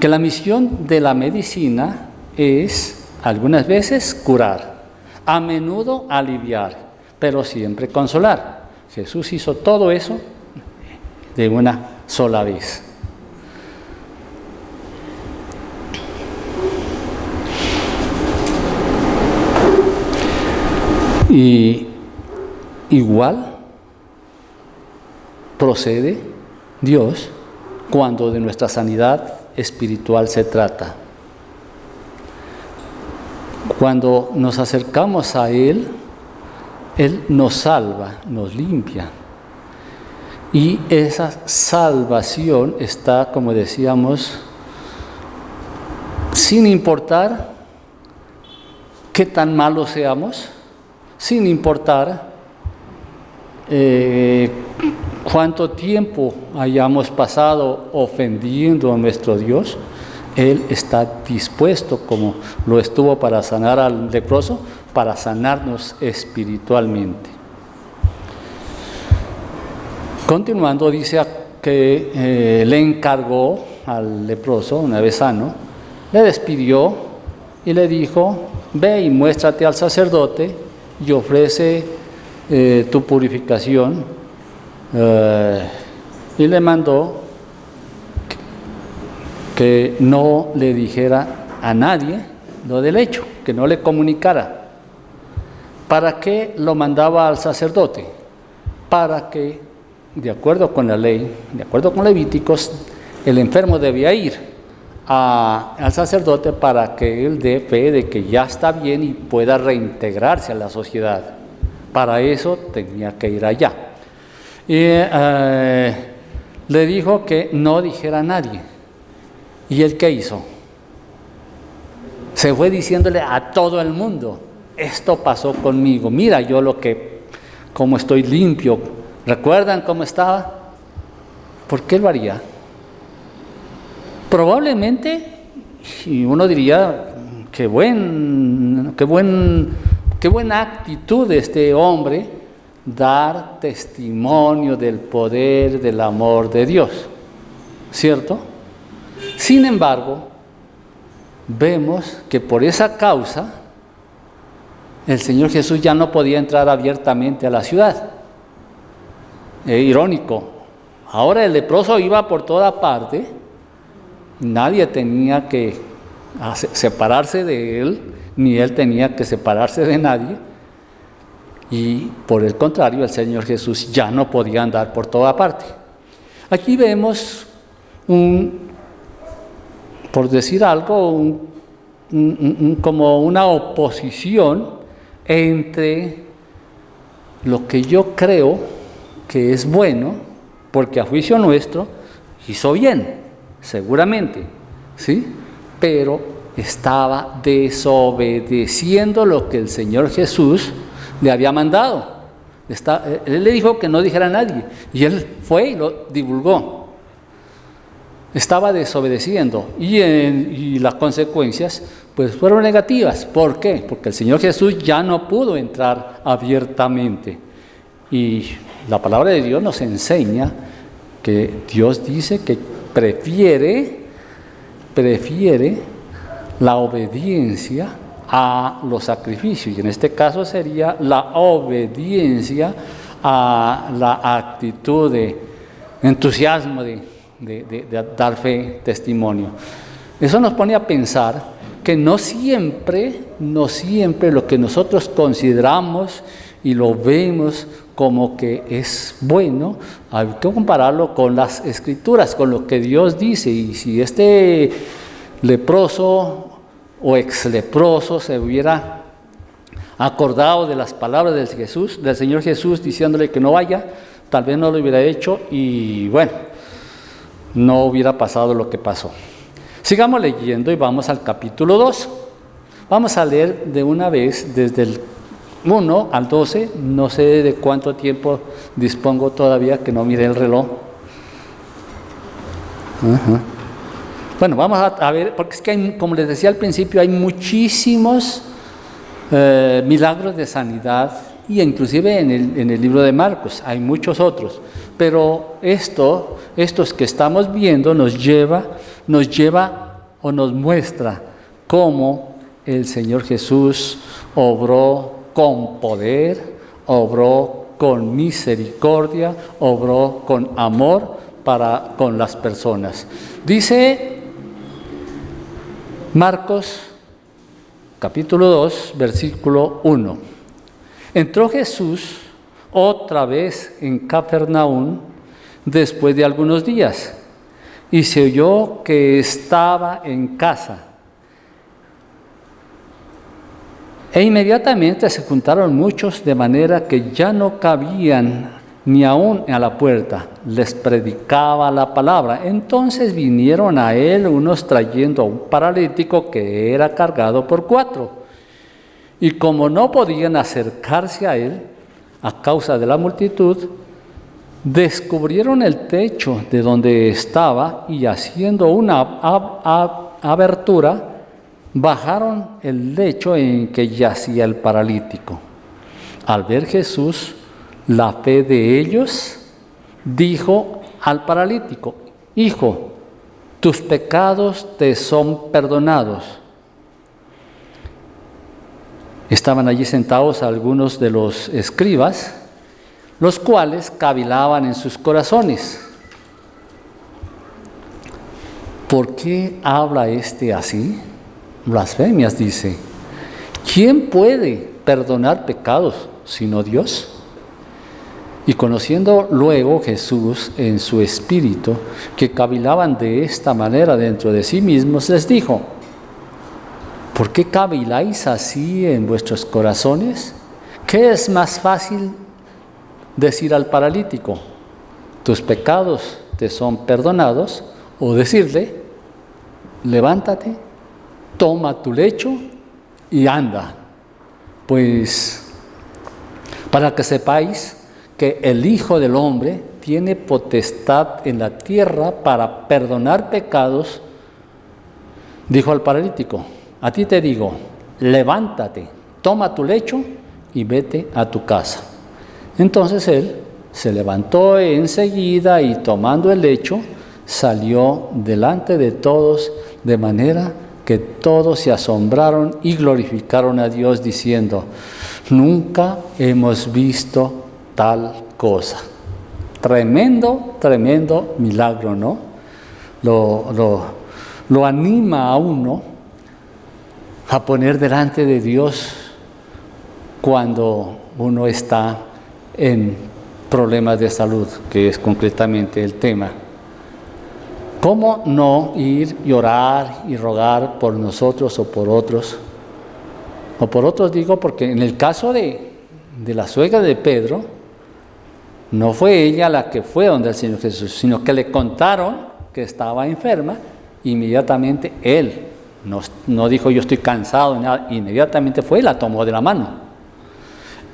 que la misión de la medicina es algunas veces curar, a menudo aliviar, pero siempre consolar. Jesús hizo todo eso de una sola vez. Y igual procede Dios cuando de nuestra sanidad espiritual se trata. Cuando nos acercamos a Él, Él nos salva, nos limpia. Y esa salvación está, como decíamos, sin importar qué tan malos seamos, sin importar cuánto tiempo hayamos pasado ofendiendo a nuestro Dios. Él está dispuesto, como lo estuvo para sanar al leproso, para sanarnos espiritualmente. Continuando, dice que le encargó al leproso, una vez sano, le despidió y le dijo: ve y muéstrate al sacerdote y ofrece tu purificación. Y le mandó que no le dijera a nadie lo del hecho, que no le comunicara. ¿Para qué lo mandaba al sacerdote? Para que, de acuerdo con la ley, de acuerdo con Levíticos, el enfermo debía ir al sacerdote para que él dé fe de que ya está bien y pueda reintegrarse a la sociedad. Para eso tenía que ir allá. Y le dijo que no dijera a nadie. ¿Y él qué hizo? Se fue diciéndole a todo el mundo: esto pasó conmigo, mira yo cómo estoy limpio. ¿Recuerdan cómo estaba? ¿Por qué lo haría? Probablemente, y uno diría, qué buena actitud de este hombre, dar testimonio del poder, del amor de Dios, ¿cierto? Sin embargo, vemos que por esa causa el Señor Jesús ya no podía entrar abiertamente a la ciudad. Irónico, ahora el leproso iba por toda parte, nadie tenía que separarse de él, ni él tenía que separarse de nadie, y por el contrario, el Señor Jesús ya no podía andar por toda parte. Aquí vemos por decir algo, como una oposición entre lo que yo creo que es bueno, porque a juicio nuestro hizo bien, seguramente, ¿sí? Pero estaba desobedeciendo lo que el Señor Jesús le había mandado. Él le dijo que no dijera a nadie, y él fue y lo divulgó. Estaba desobedeciendo, y las consecuencias pues fueron negativas. ¿Por qué? Porque el Señor Jesús ya no pudo entrar abiertamente. Y la palabra de Dios nos enseña que Dios dice que prefiere la obediencia a los sacrificios, y en este caso sería la obediencia a la actitud de entusiasmo de dar fe, testimonio. Eso nos pone a pensar que no siempre lo que nosotros consideramos y lo vemos como que es bueno, hay que compararlo con las Escrituras, con lo que Dios dice. Y si este leproso o exleproso se hubiera acordado de las palabras del Señor Jesús diciéndole que no vaya, tal vez no lo hubiera hecho y bueno, no hubiera pasado lo que pasó. Sigamos leyendo y vamos al capítulo 2. Vamos a leer de una vez desde el 1 al 12, no sé de cuánto tiempo dispongo todavía, que no miré el reloj. Bueno, vamos a ver, porque es que hay, como les decía al principio, hay muchísimos milagros de sanidad, y inclusive en el libro de Marcos hay muchos otros, pero estos que estamos viendo nos lleva o nos muestra cómo el Señor Jesús obró con poder, obró con misericordia, obró con amor para con las personas. Dice Marcos capítulo 2, versículo 1. Entró Jesús otra vez en Capernaum después de algunos días, y se oyó que estaba en casa. E inmediatamente se juntaron muchos, de manera que ya no cabían ni aún a la puerta. Les predicaba la palabra. Entonces vinieron a él unos trayendo a un paralítico que era cargado por 4. Y como no podían acercarse a él a causa de la multitud, descubrieron el techo de donde estaba y, haciendo una abertura, bajaron el lecho en que yacía el paralítico. Al ver Jesús la fe de ellos, dijo al paralítico: Hijo, tus pecados te son perdonados. Estaban allí sentados algunos de los escribas, los cuales cavilaban en sus corazones: ¿por qué habla este así? Blasfemias dice. ¿Quién puede perdonar pecados sino Dios? Y conociendo luego Jesús en su espíritu que cavilaban de esta manera dentro de sí mismos, les dijo: ¿por qué caviláis así en vuestros corazones? ¿Qué es más fácil decir al paralítico: tus pecados te son perdonados? O decirle: levántate, toma tu lecho y anda. Pues para que sepáis que el Hijo del Hombre tiene potestad en la tierra para perdonar pecados, dijo al paralítico: a ti te digo, levántate, toma tu lecho y vete a tu casa. Entonces él se levantó enseguida y, tomando el lecho, salió delante de todos, de manera que todos se asombraron y glorificaron a Dios, diciendo: nunca hemos visto tal cosa. Tremendo, tremendo milagro, ¿no? Lo anima a uno a poner delante de Dios cuando uno está en problemas de salud, que es concretamente el tema. ¿Cómo no ir y orar y rogar por nosotros o por otros? O por otros digo, porque en el caso de la suegra de Pedro, no fue ella la que fue donde el Señor Jesús, sino que le contaron que estaba enferma. Inmediatamente él no dijo: yo estoy cansado, nada. Inmediatamente fue y la tomó de la mano.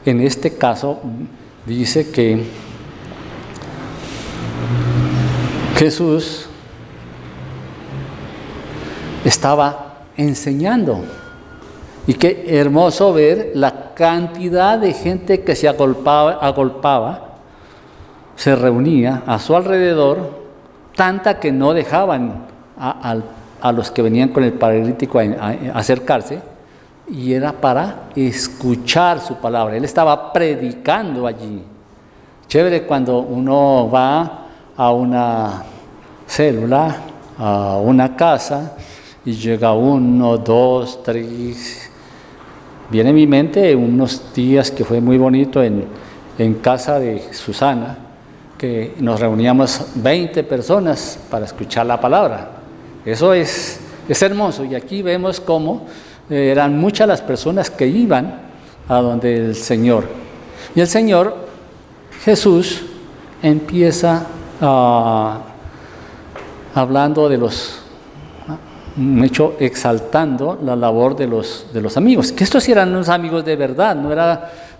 En este caso dice que Jesús estaba enseñando, y qué hermoso ver la cantidad de gente que se agolpaba, se reunía a su alrededor, tanta que no dejaban a los que venían con el paralítico a acercarse, y era para escuchar su palabra. Él estaba predicando allí. Chévere cuando uno va a una célula, a una casa, y llega 1, 2, 3. Viene en mi mente unos días que fue muy bonito en casa de Susana, que nos reuníamos 20 personas para escuchar la palabra. Eso es hermoso, y aquí vemos cómo eran muchas las personas que iban a donde el Señor. Y el Señor Jesús empieza hablando de exaltando la labor de los amigos, que estos eran unos amigos de verdad,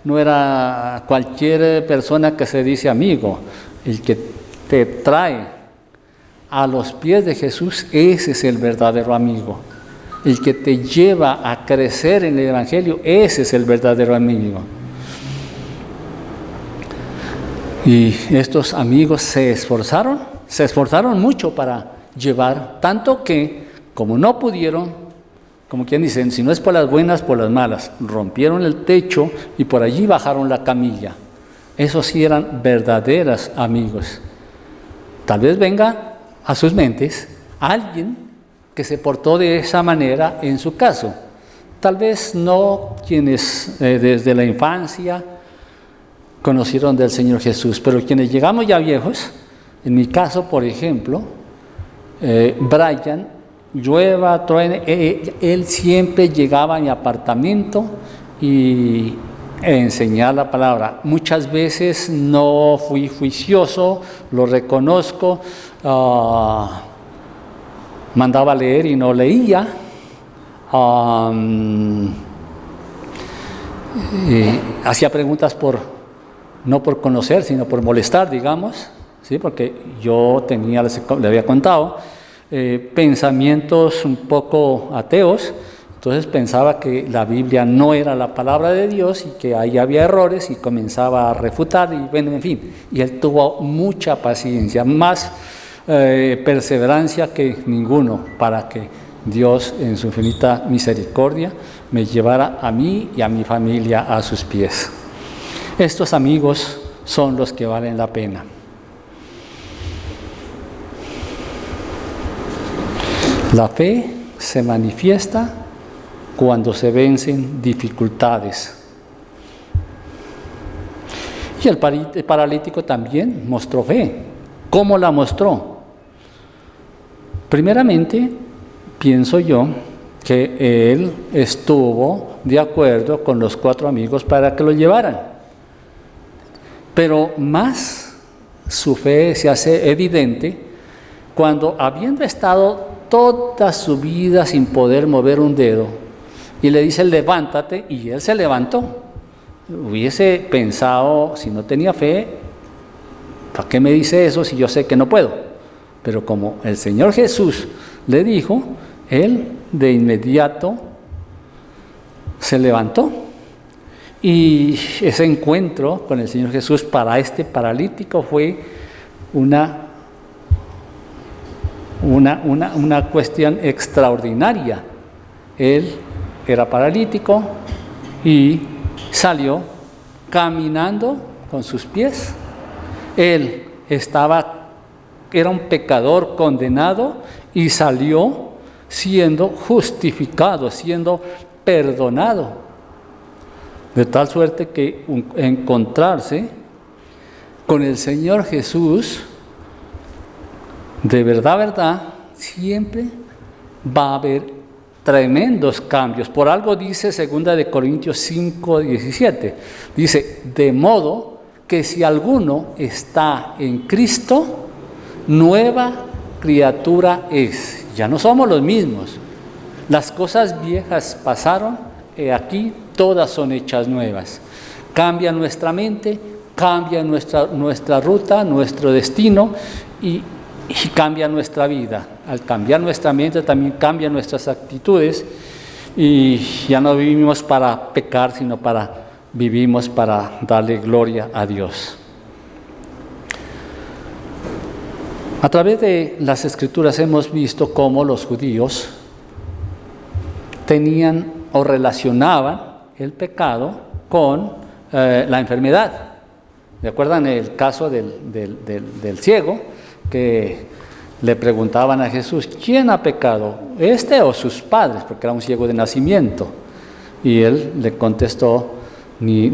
no era cualquier persona que se dice amigo. El que te trae a los pies de Jesús, ese es el verdadero amigo. El que te lleva a crecer en el Evangelio, ese es el verdadero amigo. Y estos amigos se esforzaron mucho para llevar, tanto que, como no pudieron, como quien dice, si no es por las buenas, por las malas, rompieron el techo y por allí bajaron la camilla. Esos sí eran verdaderos amigos. Tal vez venga a sus mentes alguien que se portó de esa manera en su caso. Tal vez no quienes desde la infancia conocieron del Señor Jesús, pero quienes llegamos ya viejos, en mi caso, por ejemplo, Brian, llueva, truene, él siempre llegaba a mi apartamento y enseñar la palabra. Muchas veces no fui juicioso, lo reconozco, mandaba a leer y no leía, hacía preguntas no por conocer, sino por molestar, digamos, ¿sí? Porque yo le había contado, pensamientos un poco ateos. Entonces pensaba que la Biblia no era la palabra de Dios y que ahí había errores, y comenzaba a refutar, y bueno, en fin. Y él tuvo mucha paciencia, más perseverancia que ninguno, para que Dios en su infinita misericordia me llevara a mí y a mi familia a sus pies. Estos amigos son los que valen la pena. La fe se manifiesta cuando se vencen dificultades. Y el paralítico también mostró fe. ¿Cómo la mostró? Primeramente, pienso yo que él estuvo de acuerdo con los 4 amigos para que lo llevaran. Pero más su fe se hace evidente cuando, habiendo estado toda su vida sin poder mover un dedo, y le dice levántate, y él se levantó. Hubiese pensado, si no tenía fe, ¿para qué me dice eso si yo sé que no puedo? Pero como el Señor Jesús le dijo, él de inmediato se levantó. Y ese encuentro con el Señor Jesús para este paralítico fue una cuestión extraordinaria. Él era paralítico y salió caminando con sus pies. Él era un pecador condenado y salió siendo justificado, siendo perdonado. De tal suerte que encontrarse con el Señor Jesús, de verdad, siempre va a haber tremendos cambios. Por algo dice 2 Corintios 5:17, dice, de modo que si alguno está en Cristo, nueva criatura es. Ya no somos los mismos. Las cosas viejas pasaron, aquí todas son hechas nuevas. Cambia nuestra mente, cambia nuestra ruta, nuestro destino y cambia nuestra vida. Al cambiar nuestra mente también cambian nuestras actitudes y ya no vivimos para pecar, sino vivimos para darle gloria a Dios. A través de las Escrituras hemos visto cómo los judíos tenían o relacionaban el pecado con la enfermedad. ¿Recuerdan el caso del ciego? Que le preguntaban a Jesús, ¿quién ha pecado? ¿Este o sus padres? Porque era un ciego de nacimiento. Y él le contestó, ni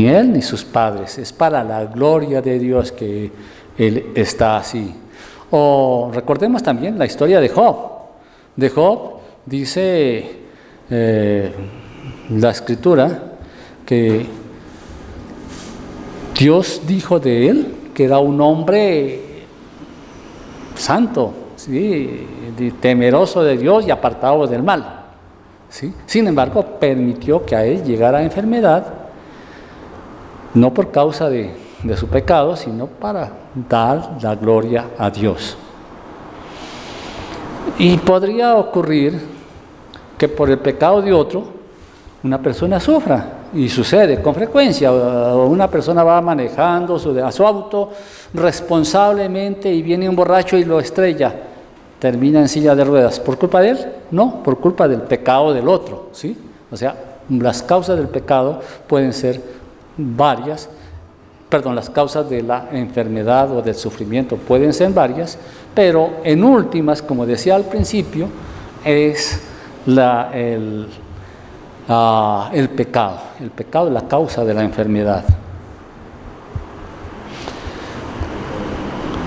él ni sus padres. Es para la gloria de Dios que él está así. O recordemos también la historia de Job. De Job dice la Escritura que Dios dijo de él que era un hombre santo, ¿sí? Temeroso de Dios y apartado del mal, ¿sí? Sin embargo, permitió que a él llegara enfermedad, no por causa de su pecado, sino para dar la gloria a Dios. Y podría ocurrir que por el pecado de otro, una persona sufra, y sucede con frecuencia. Una persona va manejando a su auto responsablemente y viene un borracho y lo estrella, termina en silla de ruedas. ¿Por culpa de él? No, por culpa del pecado del otro, ¿sí? O sea, las causas del pecado pueden ser varias, las causas de la enfermedad o del sufrimiento pueden ser varias, pero en últimas, como decía al principio, es el pecado. El pecado es la causa de la enfermedad.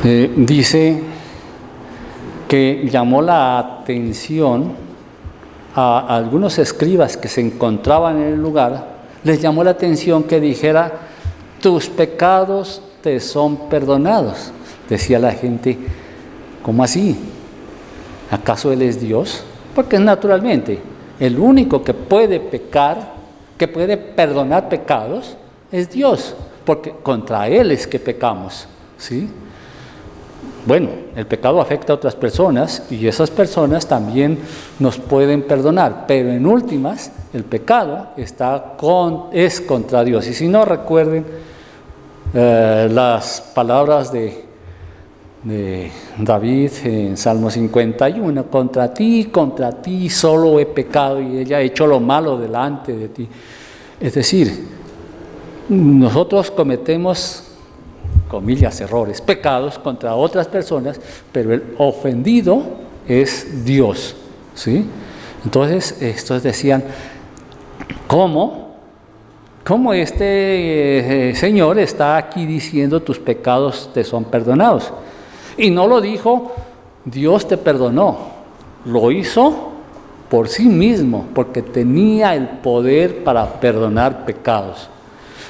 Dice que llamó la atención a algunos escribas que se encontraban en el lugar, les llamó la atención que dijera: tus pecados te son perdonados. Decía la gente: ¿cómo así? ¿Acaso Él es Dios? Porque naturalmente el único que puede pecar, que puede perdonar pecados, es Dios, porque contra Él es que pecamos, ¿sí? Bueno, el pecado afecta a otras personas y esas personas también nos pueden perdonar, pero en últimas el pecado es contra Dios. Y si no, recuerden las palabras de David en Salmo 51: contra ti solo he pecado y ella ha hecho lo malo delante de ti. Es decir, nosotros cometemos, comillas, errores, pecados contra otras personas, pero el ofendido es Dios, ¿sí? Entonces, estos decían: ¿cómo este Señor está aquí diciendo tus pecados te son perdonados? Y no lo dijo Dios te perdonó, lo hizo por sí mismo, porque tenía el poder para perdonar pecados.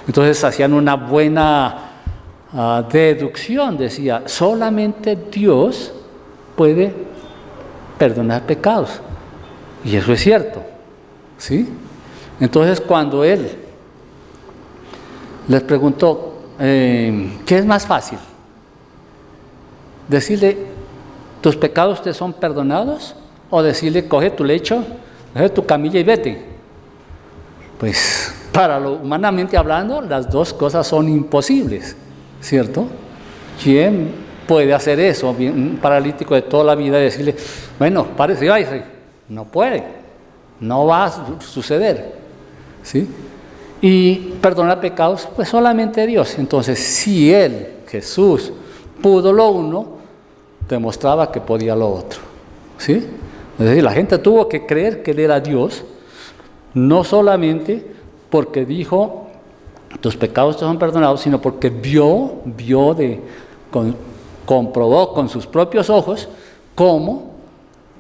Entonces hacían una buena deducción, decía: solamente Dios puede perdonar pecados. Y eso es cierto, ¿sí? Entonces cuando Él les preguntó, ¿qué es más fácil? ¿Decirle tus pecados te son perdonados? ¿O decirle coge tu lecho, coge tu camilla y vete? Pues para lo humanamente hablando, las dos cosas son imposibles, ¿cierto? ¿Quién puede hacer eso? Un paralítico de toda la vida, decirle, bueno, párese y váyase. No puede, no va a suceder, ¿sí? Y perdonar pecados, pues solamente Dios. Entonces, si Él, Jesús, pudo lo uno, demostraba que podía lo otro, ¿sí? Es decir, la gente tuvo que creer que Él era Dios, no solamente porque dijo tus pecados te son perdonados, sino porque comprobó con sus propios ojos cómo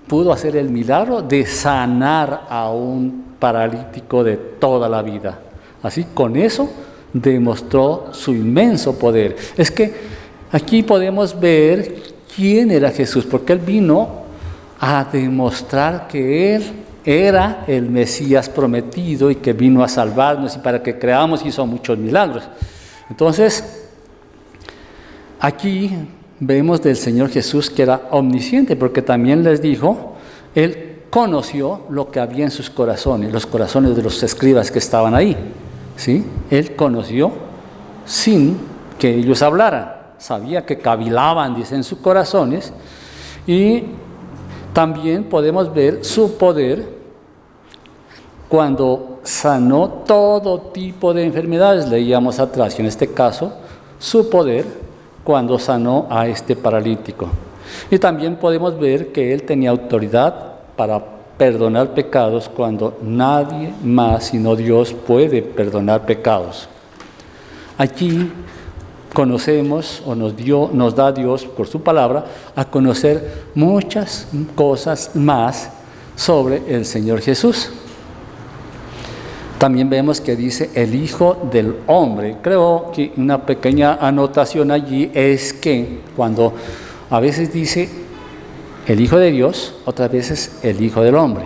pudo hacer el milagro de sanar a un paralítico de toda la vida. Así, con eso demostró su inmenso poder. Es que aquí podemos ver quién era Jesús, porque Él vino a demostrar que Él era el Mesías prometido y que vino a salvarnos, y para que creamos hizo muchos milagros. Entonces, aquí vemos del Señor Jesús que era omnisciente, porque también les dijo, Él conoció lo que había en sus corazones, los corazones de los escribas que estaban ahí, ¿sí? Él conoció sin que ellos hablaran, sabía que cavilaban, dice, en sus corazones, y también podemos ver su poder cuando sanó todo tipo de enfermedades, leíamos atrás, y en este caso, su poder cuando sanó a este paralítico. Y también podemos ver que Él tenía autoridad para perdonar pecados cuando nadie más sino Dios puede perdonar pecados. Aquí conocemos o nos da Dios por su palabra a conocer muchas cosas más sobre el Señor Jesús. También vemos que dice el Hijo del Hombre. Creo que una pequeña anotación allí es que cuando a veces dice el Hijo de Dios, otras veces el Hijo del Hombre.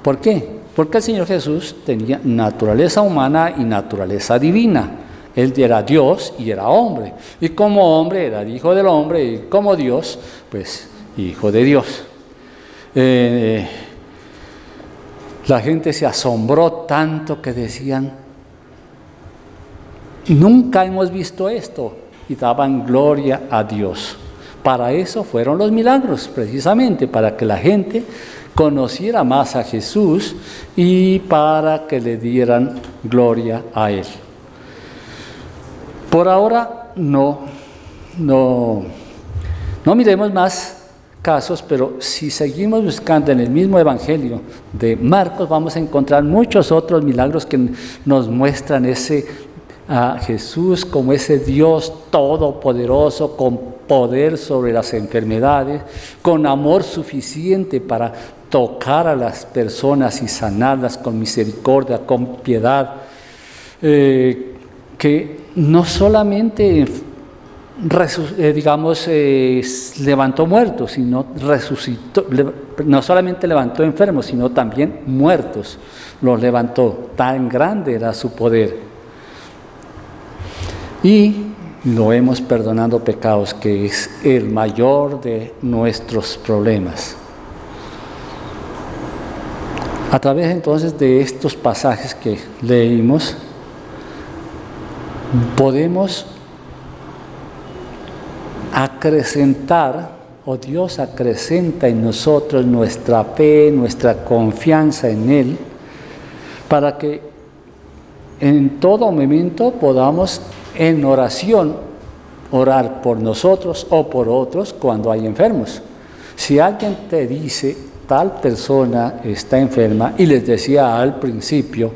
¿Por qué? Porque el Señor Jesús tenía naturaleza humana y naturaleza divina. Él era Dios y era hombre. Y como hombre era el Hijo del Hombre y como Dios, pues Hijo de Dios. La gente se asombró tanto que decían, nunca hemos visto esto, y daban gloria a Dios. Para eso fueron los milagros, precisamente, para que la gente conociera más a Jesús y para que le dieran gloria a Él. Por ahora no miremos más casos, pero si seguimos buscando en el mismo Evangelio de Marcos, vamos a encontrar muchos otros milagros que nos muestran a Jesús como ese Dios todopoderoso, con poder sobre las enfermedades, con amor suficiente para tocar a las personas y sanarlas con misericordia, con piedad, que no solamente levantó muertos, sino resucitó, no solamente levantó enfermos, sino también muertos los levantó. Tan grande era su poder. Y lo vemos perdonando pecados, que es el mayor de nuestros problemas. A través entonces de estos pasajes que leímos, podemos acrecentar, o Dios acrecenta en nosotros nuestra fe, nuestra confianza en Él, para que en todo momento podamos en oración orar por nosotros o por otros cuando hay enfermos. Si alguien te dice tal persona está enferma, y les decía al principio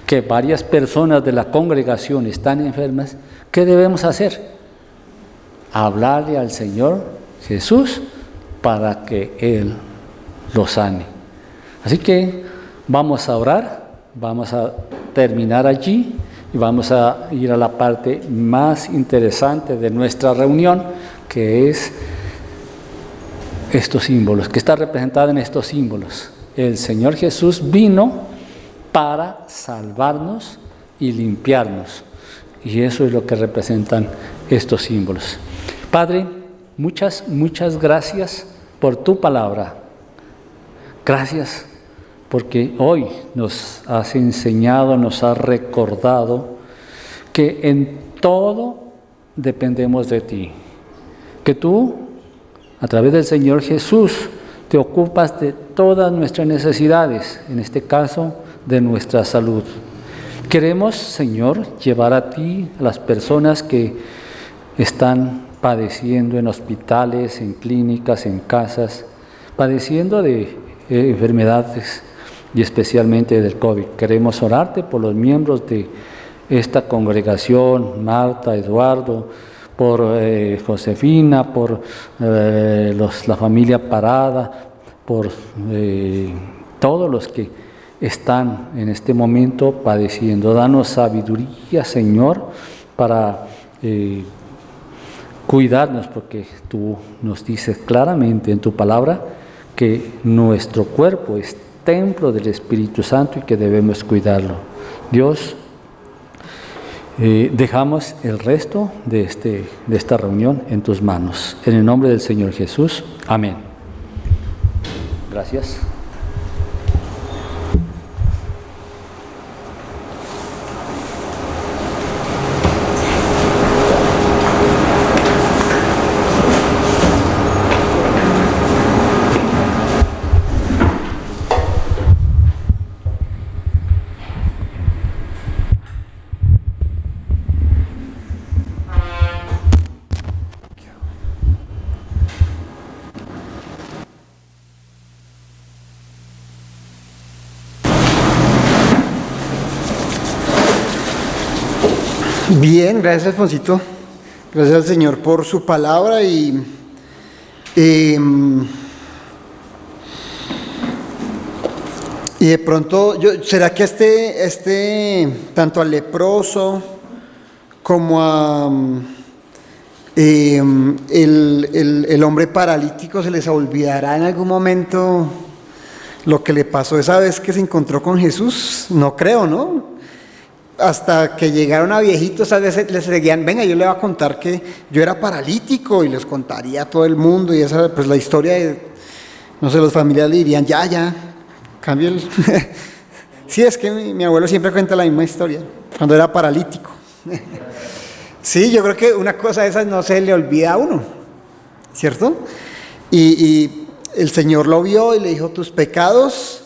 que varias personas de la congregación están enfermas, ¿qué debemos hacer? Hablarle al Señor Jesús para que Él lo sane. Así que vamos a orar, vamos a terminar allí y vamos a ir a la parte más interesante de nuestra reunión, que es estos símbolos, que está representada en estos símbolos. El Señor Jesús vino para salvarnos y limpiarnos, y eso es lo que representan estos símbolos. Padre, muchas gracias por tu palabra. Gracias porque hoy nos has enseñado, nos has recordado que en todo dependemos de ti, que tú, a través del Señor Jesús, te ocupas de todas nuestras necesidades, en este caso de nuestra salud. Queremos, Señor, llevar a ti a las personas que están padeciendo en hospitales, en clínicas, en casas, padeciendo de enfermedades y especialmente del COVID. Queremos orarte por los miembros de esta congregación, Marta, Eduardo, por Josefina, por la familia Parada, por todos los que están en este momento padeciendo. Danos sabiduría, Señor, para cuidarnos, porque tú nos dices claramente en tu palabra que nuestro cuerpo es templo del Espíritu Santo y que debemos cuidarlo. Dios, dejamos el resto de esta reunión en tus manos. En el nombre del Señor Jesús. Amén. Gracias.
Bien, gracias Alfonsito, gracias al Señor por su palabra y Y de pronto, ¿será que tanto al leproso como a el hombre paralítico se les olvidará en algún momento lo que le pasó esa vez que se encontró con Jesús? No creo, ¿no? Hasta que llegaron a viejitos, a veces les seguían, venga, yo le voy a contar que yo era paralítico, y les contaría a todo el mundo, y esa, pues la historia de, no sé, los familiares le dirían, ya, cambio el... Sí, es que mi abuelo siempre cuenta la misma historia, cuando era paralítico. Sí, yo creo que una cosa de esas no se le olvida a uno, ¿cierto? Y el Señor lo vio y le dijo, tus pecados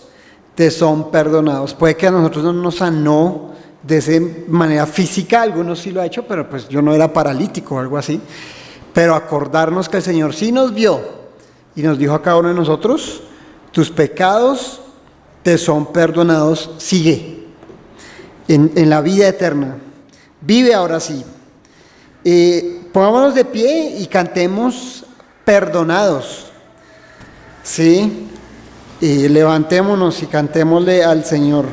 te son perdonados. Puede que a nosotros no nos sanó de esa manera física, algunos sí lo ha hecho, pero pues yo no era paralítico o algo así. Pero acordarnos que el Señor sí nos vio y nos dijo a cada uno de nosotros, tus pecados te son perdonados, sigue en la vida eterna, vive ahora sí. Pongámonos de pie y cantemos perdonados, ¿sí? Levantémonos y cantémosle al Señor,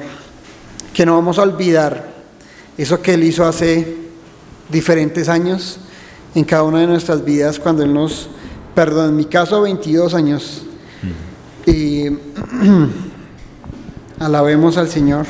que no vamos a olvidar eso que Él hizo hace diferentes años en cada una de nuestras vidas, cuando Él nos perdonó. En mi caso, 22 años. Y alabemos al Señor.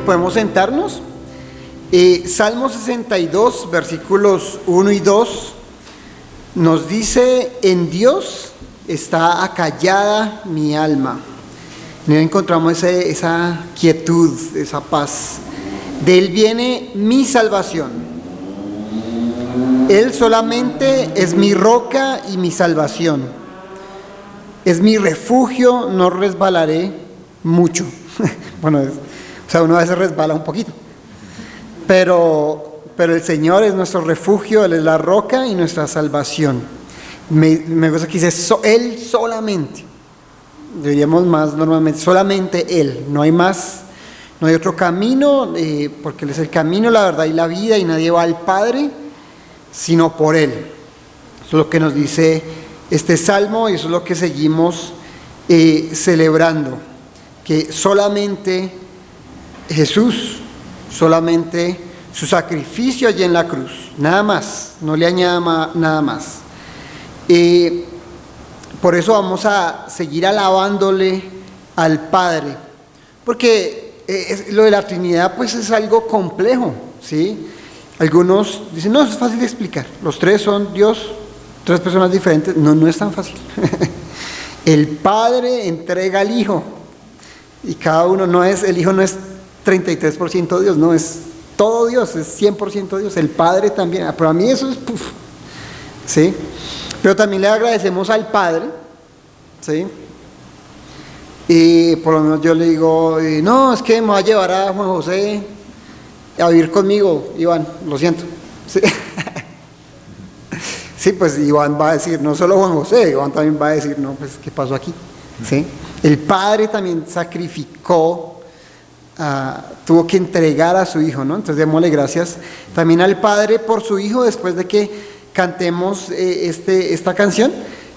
Podemos sentarnos. Salmo 62, versículos 1 y 2 nos dice: en Dios está acallada mi alma. En él encontramos esa quietud, esa paz. De él viene mi salvación. Él solamente es mi roca y mi salvación. Es mi refugio, no resbalaré mucho. Bueno, o sea, uno a veces resbala un poquito. Pero el Señor es nuestro refugio, Él es la roca y nuestra salvación. Me gusta que dice, Él solamente. Diríamos más normalmente, solamente Él. No hay más, no hay otro camino, porque Él es el camino, la verdad y la vida, y nadie va al Padre sino por Él. Eso es lo que nos dice este salmo, y eso es lo que seguimos celebrando. Que solamente Jesús, solamente su sacrificio allí en la cruz, nada más, no le añada nada más. Por eso vamos a seguir alabándole al Padre, porque lo de la Trinidad pues es algo complejo, ¿sí? Algunos dicen, no, es fácil de explicar, los tres son Dios, tres personas diferentes. No, no es tan fácil. El Padre entrega al Hijo, y cada uno el Hijo no es 33% Dios, no, es todo Dios, es 100% Dios. El Padre también, pero a mí eso es, ¿sí? Pero también le agradecemos al Padre, ¿sí? Y por lo menos yo le digo, no, es que me va a llevar a Juan José a vivir conmigo, Iván, lo siento. Sí. Sí, pues Iván va a decir, no solo Juan José, Iván también va a decir, no, pues, ¿qué pasó aquí? ¿Sí? El Padre también sacrificó, tuvo que entregar a su Hijo, ¿no? Entonces démosle gracias también al Padre por su Hijo. Después de que cantemos esta canción,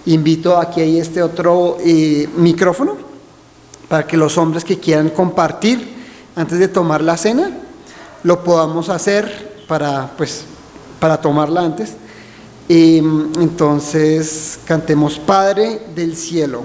invito aquí hay este otro micrófono para que los hombres que quieran compartir antes de tomar la cena lo podamos hacer para tomarla antes. Entonces cantemos Padre del cielo.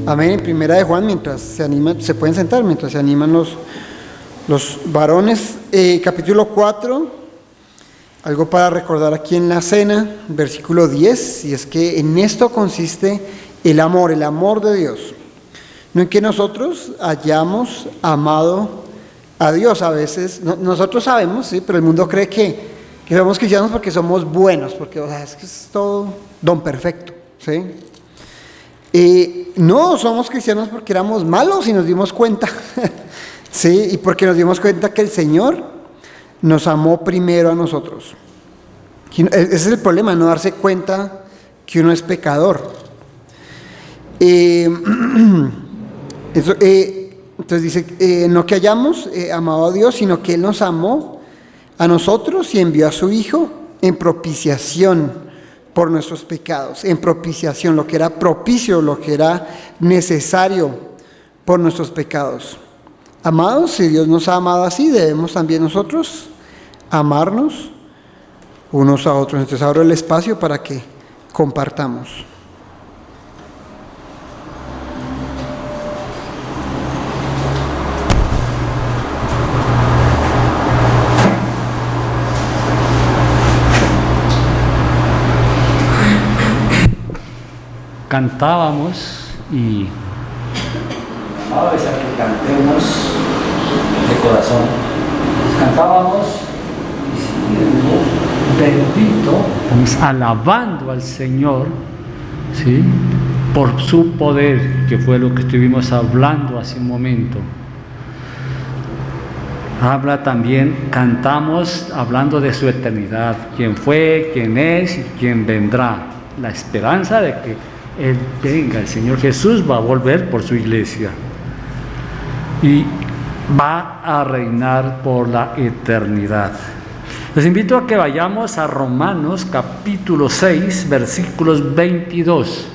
Amén. En Primera de Juan, mientras se animan, se pueden sentar mientras se animan los varones. Capítulo 4, algo para recordar aquí en la cena, versículo 10, y es que en esto consiste el amor de Dios. No en que nosotros hayamos amado a Dios. A veces, nosotros sabemos, sí, pero el mundo cree que somos cristianos porque somos buenos, porque es que es todo don perfecto, ¿sí? No, somos cristianos porque éramos malos y nos dimos cuenta, ¿sí? Y porque nos dimos cuenta que el Señor nos amó primero a nosotros. Ese es el problema, no darse cuenta que uno es pecador. Entonces dice, no que hayamos amado a Dios, sino que Él nos amó a nosotros y envió a su Hijo en propiciación por nuestros pecados, en propiciación, lo que era propicio, lo que era necesario por nuestros pecados. Amados, si Dios nos ha amado así, debemos también nosotros amarnos unos a otros. Entonces abro el espacio para que compartamos.
Cantábamos y a veces que cantemos de corazón. Cantábamos diciendo, bendito, estamos alabando al Señor, ¿sí?, por su poder, que fue lo que estuvimos hablando hace un momento. Habla también, cantamos hablando de su eternidad, quién fue, quién es y quién vendrá. La esperanza de que Él venga, el Señor Jesús va a volver por su iglesia y va a reinar por la eternidad. Les invito a que vayamos a Romanos capítulo 6, versículos 22.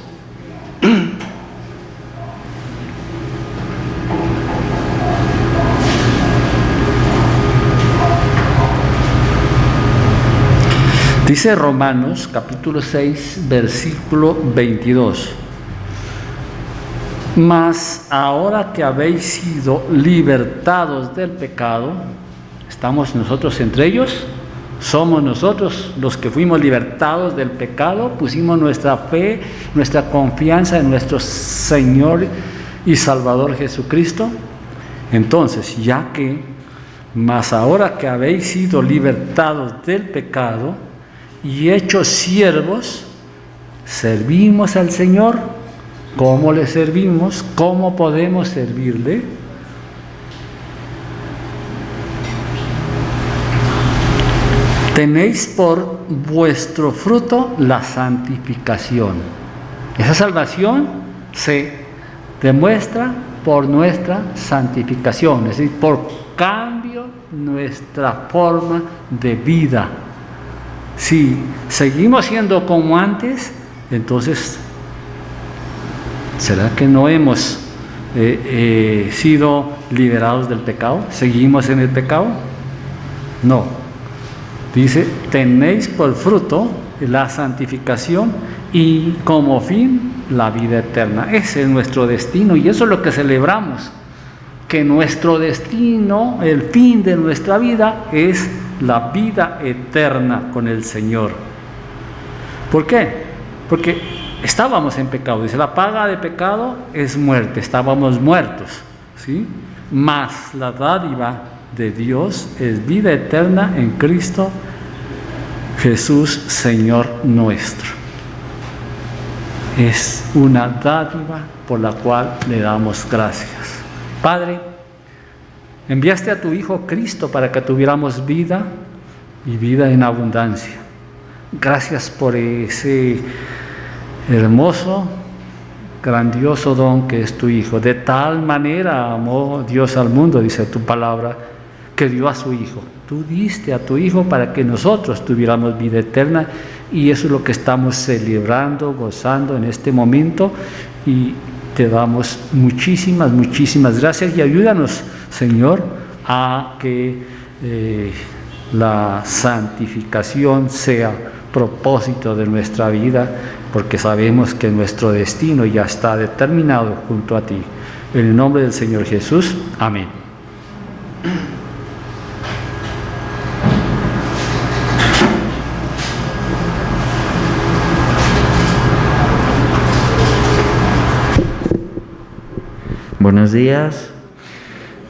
Dice Romanos capítulo 6, versículo 22. Mas ahora que habéis sido libertados del pecado, ¿estamos nosotros entre ellos? ¿Somos nosotros los que fuimos libertados del pecado? Pusimos nuestra fe, nuestra confianza en nuestro Señor y Salvador Jesucristo. Entonces, ya que, mas ahora que habéis sido libertados del pecado y hechos siervos, servimos al Señor. ¿Cómo le servimos? ¿Cómo podemos servirle? Tenéis por vuestro fruto la santificación. Esa salvación se demuestra por nuestra santificación, es decir, por cambio nuestra forma de vida. Si seguimos siendo como antes, entonces, ¿será que no hemos sido liberados del pecado? ¿Seguimos en el pecado? No. Dice, tenéis por fruto la santificación y como fin la vida eterna. Ese es nuestro destino y eso es lo que celebramos. Que nuestro destino, el fin de nuestra vida es la vida eterna con el Señor. ¿Por qué? Porque estábamos en pecado. Dice, la paga de pecado es muerte. Estábamos muertos, ¿sí? Mas la dádiva de Dios es vida eterna en Cristo Jesús, Señor nuestro. Es una dádiva por la cual le damos gracias. Padre, enviaste a tu Hijo Cristo para que tuviéramos vida y vida en abundancia. Gracias por ese hermoso, grandioso don que es tu Hijo. De tal manera amó Dios al mundo, dice tu palabra, que dio a su Hijo. Tú diste a tu Hijo para que nosotros tuviéramos vida eterna y eso es lo que estamos celebrando, gozando en este momento y te damos muchísimas, muchísimas gracias y ayúdanos, Señor, a que la santificación sea propósito de nuestra vida, porque sabemos que nuestro destino ya está determinado junto a ti. En el nombre del Señor Jesús, amén.
Buenos días.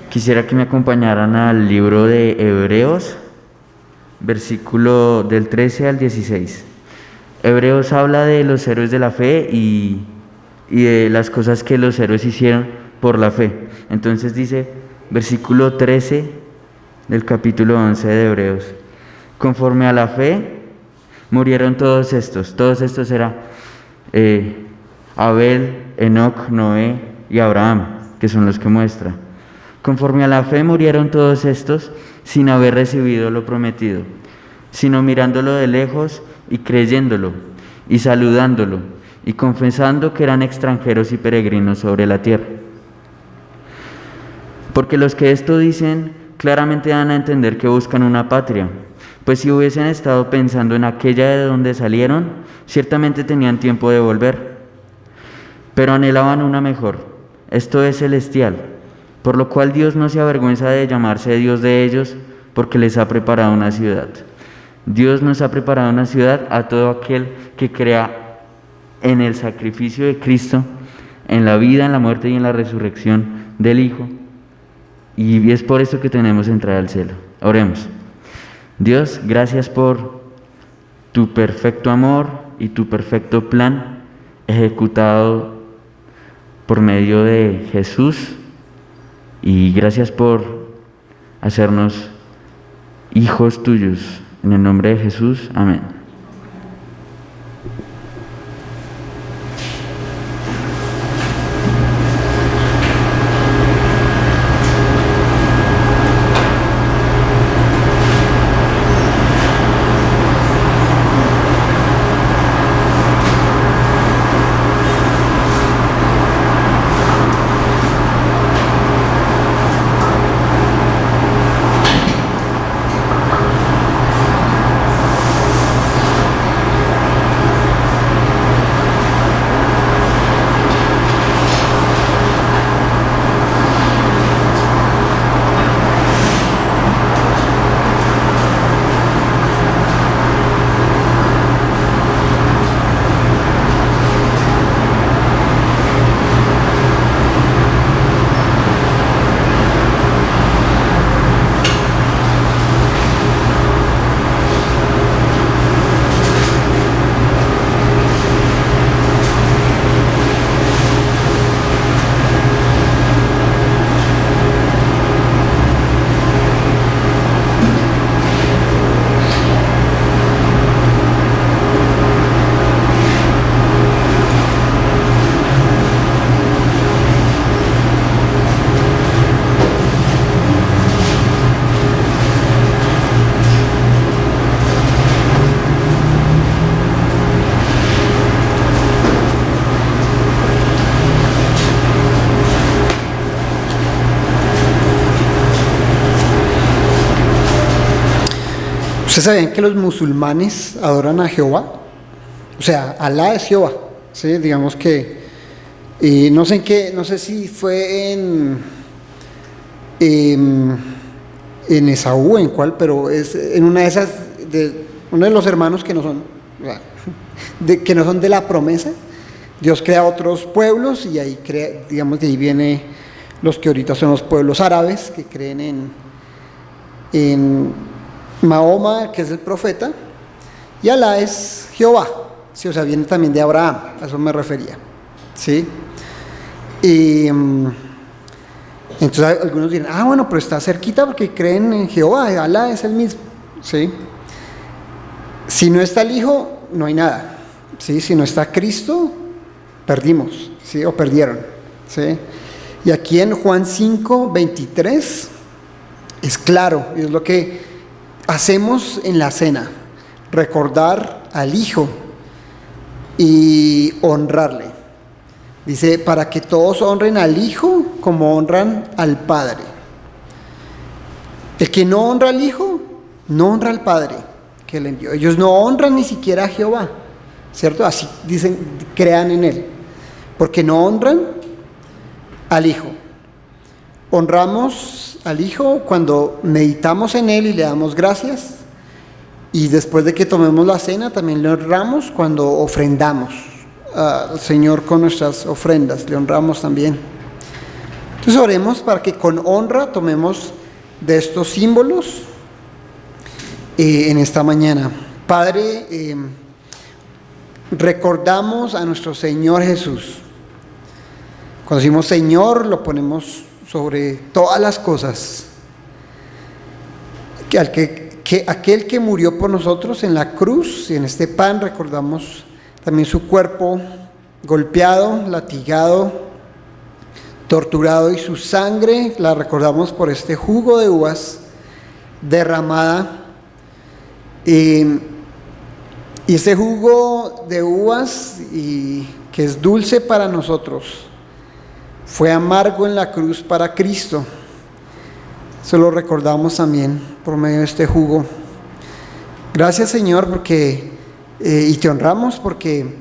Quisiera que me acompañaran al libro de Hebreos, versículo del 13 al 16. Hebreos habla de los héroes de la fe y de las cosas que los héroes hicieron por la fe. Entonces dice, versículo 13 del capítulo 11 de Hebreos: conforme a la fe murieron todos estos eran Abel, Enoc, Noé y Abraham, que son los que muestra. Conforme a la fe murieron todos estos sin haber recibido lo prometido, sino mirándolo de lejos y creyéndolo y saludándolo y confesando que eran extranjeros y peregrinos sobre la tierra. Porque los que esto dicen claramente dan a entender que buscan una patria, pues si hubiesen estado pensando en aquella de donde salieron, ciertamente tenían tiempo de volver. Pero anhelaban una mejor, esto es celestial, por lo cual Dios no se avergüenza de llamarse Dios de ellos, porque les ha preparado una ciudad. Dios nos ha preparado una ciudad a todo aquel que crea en el sacrificio de Cristo, en la vida, en la muerte y en la resurrección del Hijo. Y es por eso que tenemos entrada al cielo. Oremos. Dios, gracias por tu perfecto amor y tu perfecto plan ejecutado por medio de Jesús, y gracias por hacernos hijos tuyos. En el nombre de Jesús, amén.
¿Ustedes sabían que los musulmanes adoran a Jehová? O sea, Alá es Jehová, ¿sí? Digamos que, no sé en qué, no sé si fue en Esaú, en cuál, pero es en una de esas, de uno de los hermanos que no son, que no son de la promesa. Dios crea otros pueblos y ahí crea, digamos, de ahí viene los que ahorita son los pueblos árabes que creen en Mahoma, que es el profeta, y Alá es Jehová, ¿sí? O sea, viene también de Abraham, a eso me refería, ¿sí? Y entonces algunos dirán, bueno, pero está cerquita porque creen en Jehová, Alá es el mismo, ¿sí? Si no está el Hijo, no hay nada, ¿sí? Si no está Cristo, perdimos, ¿sí? O perdieron, ¿sí? Y aquí en Juan 5:23 es claro, y es lo que hacemos en la cena, recordar al Hijo y honrarle. Dice, para que todos honren al Hijo como honran al Padre. El que no honra al Hijo, no honra al Padre que le envió. Ellos no honran ni siquiera a Jehová, ¿cierto? Así dicen, crean en Él, porque no honran al Hijo. Honramos al Hijo cuando meditamos en Él y le damos gracias, y después de que tomemos la cena también le honramos cuando ofrendamos al Señor con nuestras ofrendas, le honramos también. Entonces oremos para que con honra tomemos de estos símbolos en esta mañana. Padre, recordamos a nuestro Señor Jesús. Cuando decimos Señor, lo ponemos sobre todas las cosas. Aquel que murió por nosotros en la cruz, y en este pan recordamos también su cuerpo golpeado, latigado, torturado, y su sangre la recordamos por este jugo de uvas derramada. Y ese jugo de uvas, que es dulce para nosotros, fue amargo en la cruz para Cristo. Eso lo recordamos también por medio de este jugo. Gracias, Señor, porque y te honramos porque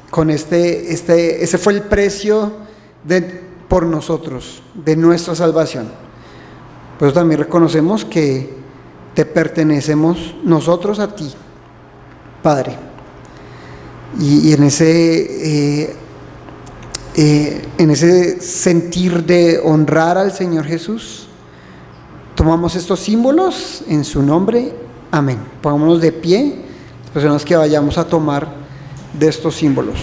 con ese fue el precio por nosotros, de nuestra salvación. Por eso también reconocemos que te pertenecemos nosotros a ti, Padre. Y en ese sentir de honrar al Señor Jesús, tomamos estos símbolos en su nombre. Amén. Pongámonos de pie, las personas que vayamos a tomar de estos símbolos.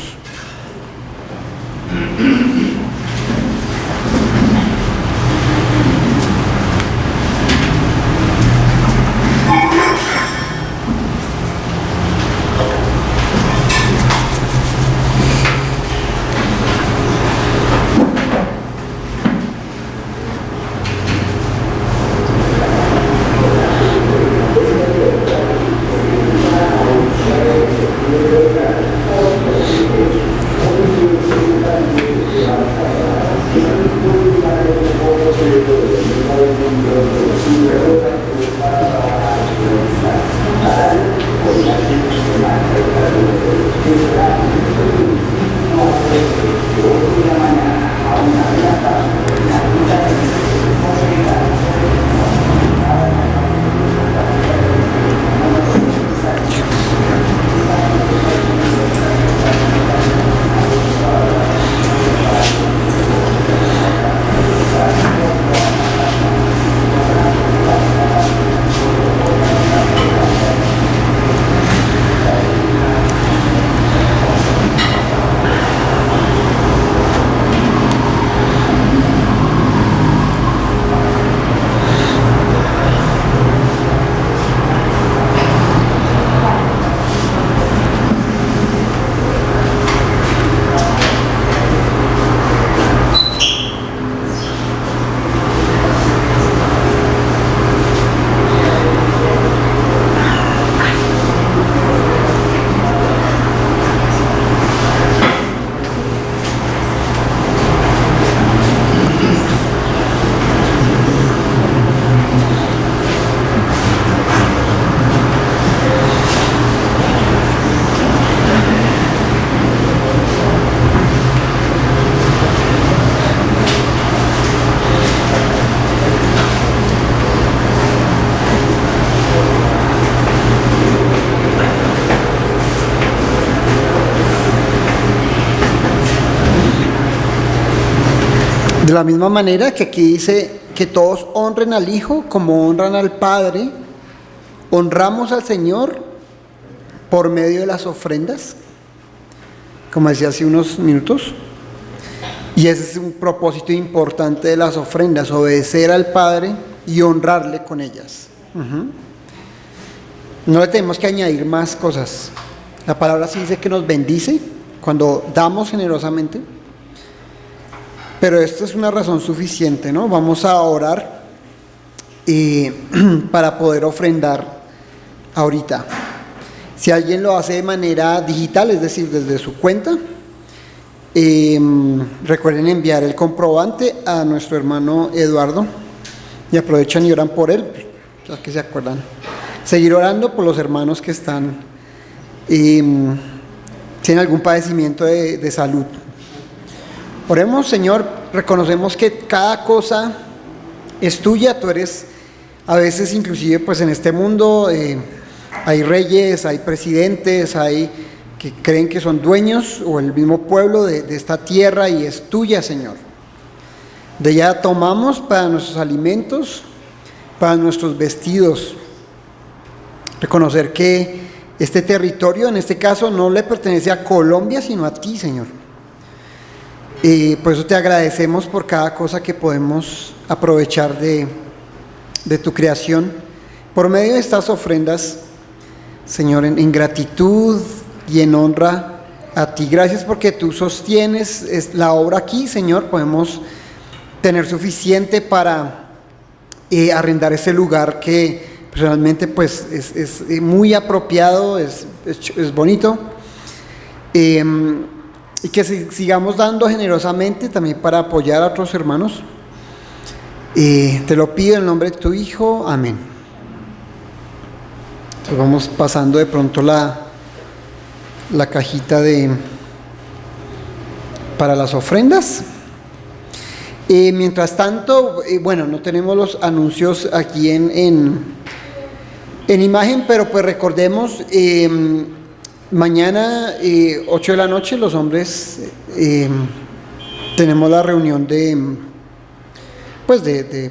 De la misma manera que aquí dice que todos honren al Hijo como honran al Padre, honramos al Señor por medio de las ofrendas, como decía hace unos minutos. Y ese es un propósito importante de las ofrendas, obedecer al Padre y honrarle con ellas. No le tenemos que añadir más cosas. La palabra sí dice que nos bendice cuando damos generosamente. Pero esto es una razón suficiente, ¿no? Vamos a orar para poder ofrendar ahorita. Si alguien lo hace de manera digital, es decir, desde su cuenta, recuerden enviar el comprobante a nuestro hermano Eduardo y aprovechan y oran por él, ya que se acuerdan. Seguir orando por los hermanos que están, tienen algún padecimiento de salud. Oremos, Señor, reconocemos que cada cosa es tuya, tú eres, a veces inclusive pues en este mundo hay reyes, hay presidentes, hay que creen que son dueños, o el mismo pueblo de esta tierra, y es tuya, Señor. De ella tomamos para nuestros alimentos, para nuestros vestidos. Reconocer que este territorio, en este caso, no le pertenece a Colombia, sino a ti, Señor. Por eso te agradecemos por cada cosa que podemos aprovechar de tu creación. Por medio de estas ofrendas, Señor, en gratitud y en honra A ti gracias porque tú sostienes la obra aquí, Señor. Podemos tener suficiente para arrendar ese lugar que realmente pues es muy apropiado, es bonito. Y que sigamos dando generosamente también para apoyar a otros hermanos. Te lo pido en el nombre de tu Hijo, amén. Entonces vamos pasando de pronto la cajita para las ofrendas. Mientras tanto, bueno, no tenemos los anuncios aquí en imagen, pero pues recordemos, mañana 8 de la noche los hombres tenemos la reunión de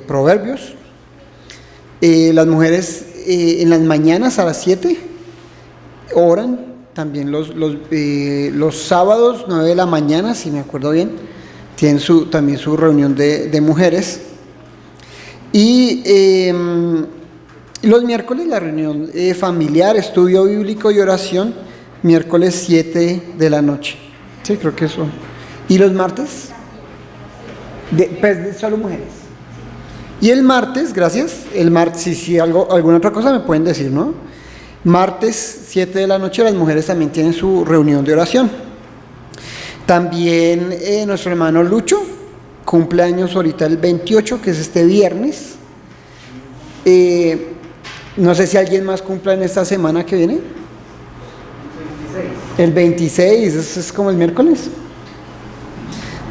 proverbios. Las mujeres en las mañanas a las 7 oran. También los sábados 9 de la mañana, si me acuerdo bien, tienen también su reunión de mujeres. Y los miércoles la reunión familiar, estudio bíblico y oración, miércoles 7 de la noche. Sí, creo que eso. ¿Y los martes? Solo mujeres. Y el martes, gracias, el martes, si alguna otra cosa me pueden decir, ¿no? Martes 7 de la noche las mujeres también tienen su reunión de oración. También nuestro hermano Lucho cumple años ahorita el 28, que es este viernes. No sé si alguien más cumpla en esta semana que viene. El 26, eso es como el miércoles.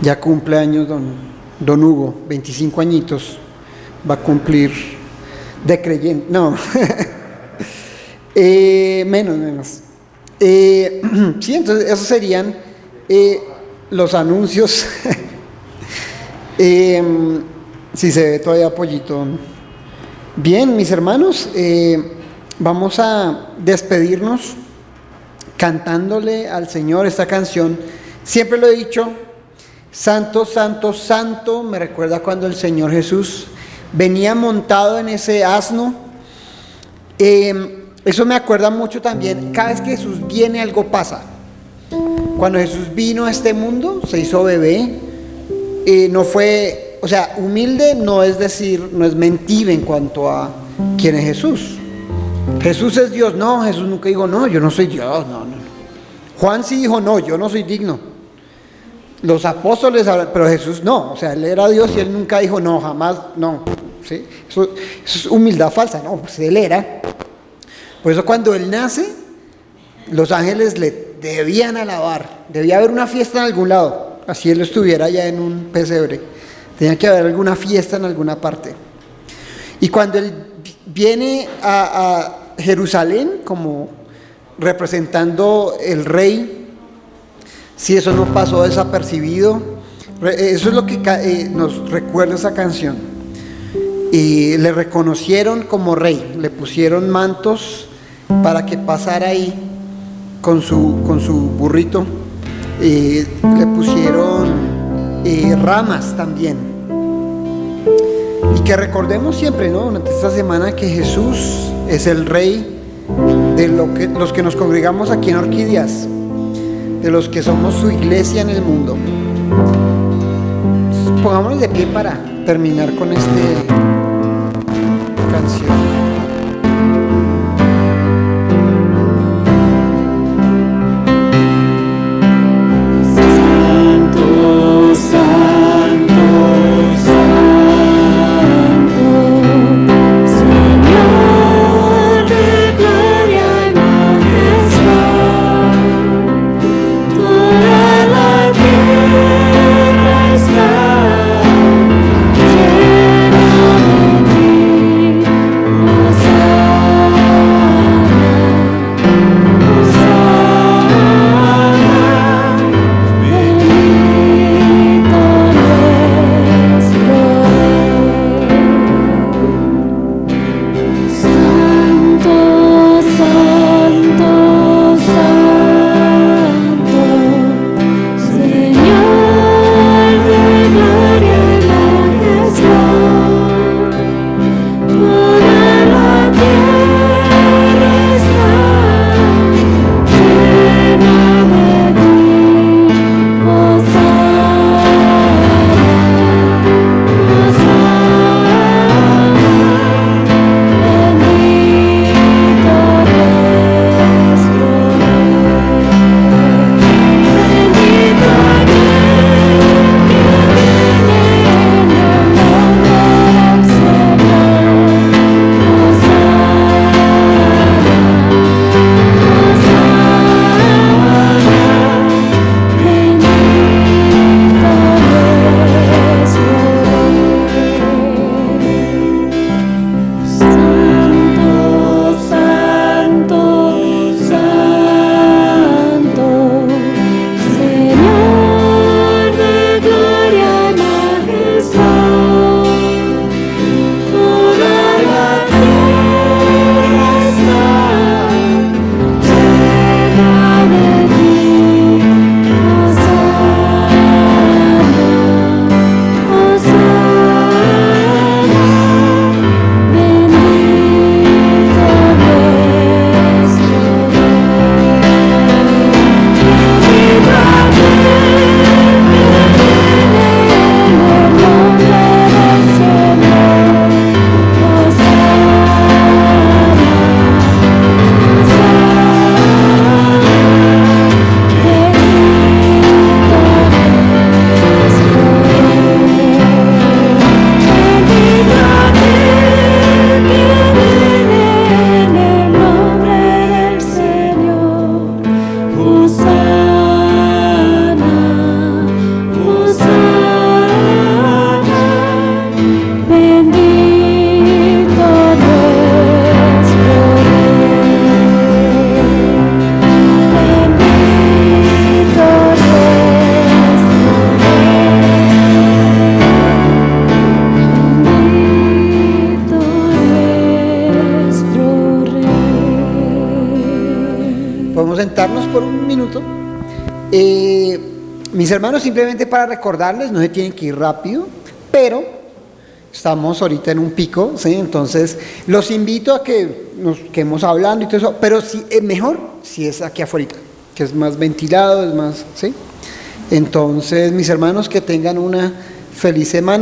Ya cumple años don Hugo, 25 añitos. Va a cumplir de creyente, no. Menos. Sí, entonces esos serían los anuncios. Si se ve todavía pollito. Bien, mis hermanos, vamos a despedirnos cantándole al Señor esta canción. Siempre lo he dicho, santo, santo, santo. Me recuerda cuando el Señor Jesús venía montado en ese asno. Eso me acuerda mucho también, cada vez que Jesús viene algo pasa. Cuando Jesús vino a este mundo, se hizo bebé, no fue, o sea, humilde no es decir, no es mentir en cuanto a quién es Jesús. Jesús es Dios, no, Jesús nunca dijo, no, yo no soy Dios, no. Juan sí dijo, no, yo no soy digno. Los apóstoles, pero Jesús no, o sea, él era Dios y él nunca dijo, no, jamás, no. ¿Sí? Eso es humildad falsa, no, pues él era. Por eso cuando él nace, los ángeles le debían alabar, debía haber una fiesta en algún lado, así él estuviera ya en un pesebre, tenía que haber alguna fiesta en alguna parte. Y cuando él viene a Jerusalén como representando el rey, si eso no pasó desapercibido, eso es lo que nos recuerda esa canción. Y le reconocieron como rey, le pusieron mantos para que pasara ahí con su burrito, le pusieron ramas también. Y que recordemos siempre, ¿no?, durante esta semana, que Jesús es el rey de los que nos congregamos aquí en Orquídeas, de los que somos su iglesia en el mundo. Entonces, pongámonos de pie para terminar con esta canción.
Llena de ti.
Podemos sentarnos por un minuto. Mis hermanos, simplemente para recordarles, no se tienen que ir rápido, pero estamos ahorita en un pico, ¿sí? Entonces los invito a que nos quedemos hablando y todo eso, pero si, mejor si es aquí afuera, que es más ventilado, es más, ¿sí? Entonces, mis hermanos, que tengan una feliz semana.